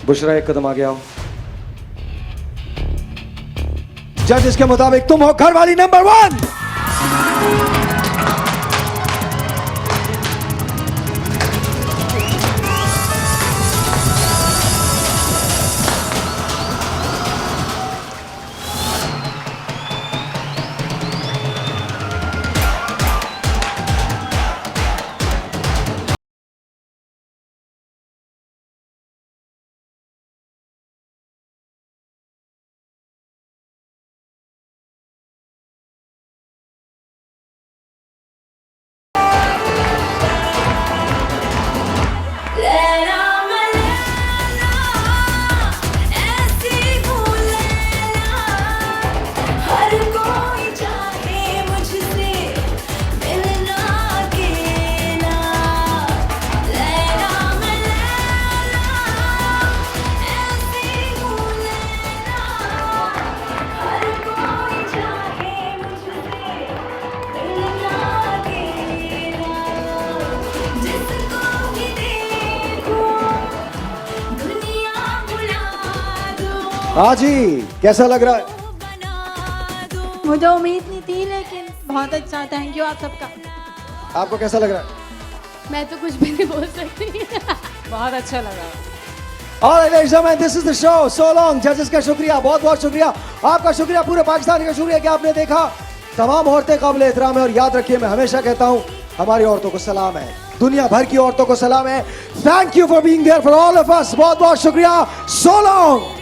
बुशरा, एक कदम आगे आओ। जज इसके मुताबिक तुम हो घरवाली नंबर 1। हाँ जी, कैसा लग रहा है? मुझे उम्मीद नहीं थी लेकिन बहुत अच्छा, थैंक यू आप सबका। आपको कैसा लग रहा है? मैं तो कुछ भी नहीं बोल सकती। बहुत अच्छा लगा। All right, ladies and gentlemen, this is the show. So long. Judges का शुक्रिया, बहुत बहुत शुक्रिया। आपका शुक्रिया, पूरे पाकिस्तान का शुक्रिया कि आपने देखा। तमाम औरतें काबिल एहतराम है और याद रखिए, मैं हमेशा कहता हूँ हमारी औरतों को सलाम है, दुनिया भर की औरतों को सलाम है। Thank you for being there for all of us. बहुत बहुत शुक्रिया। So long.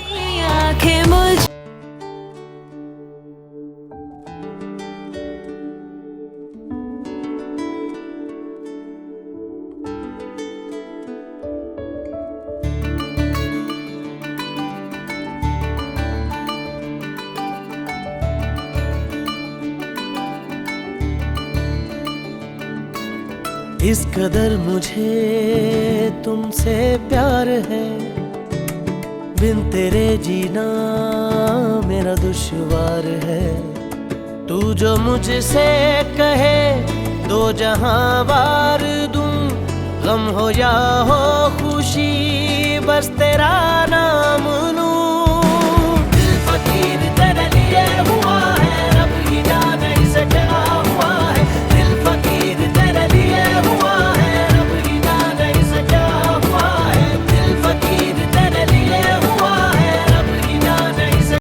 इस कदर मुझे तुमसे प्यार है, बिन तेरे जीना मेरा दुश्वार है। तू जो मुझसे कहे दो जहां वार दूं, गम हो या हो खुशी बस तेरा नाम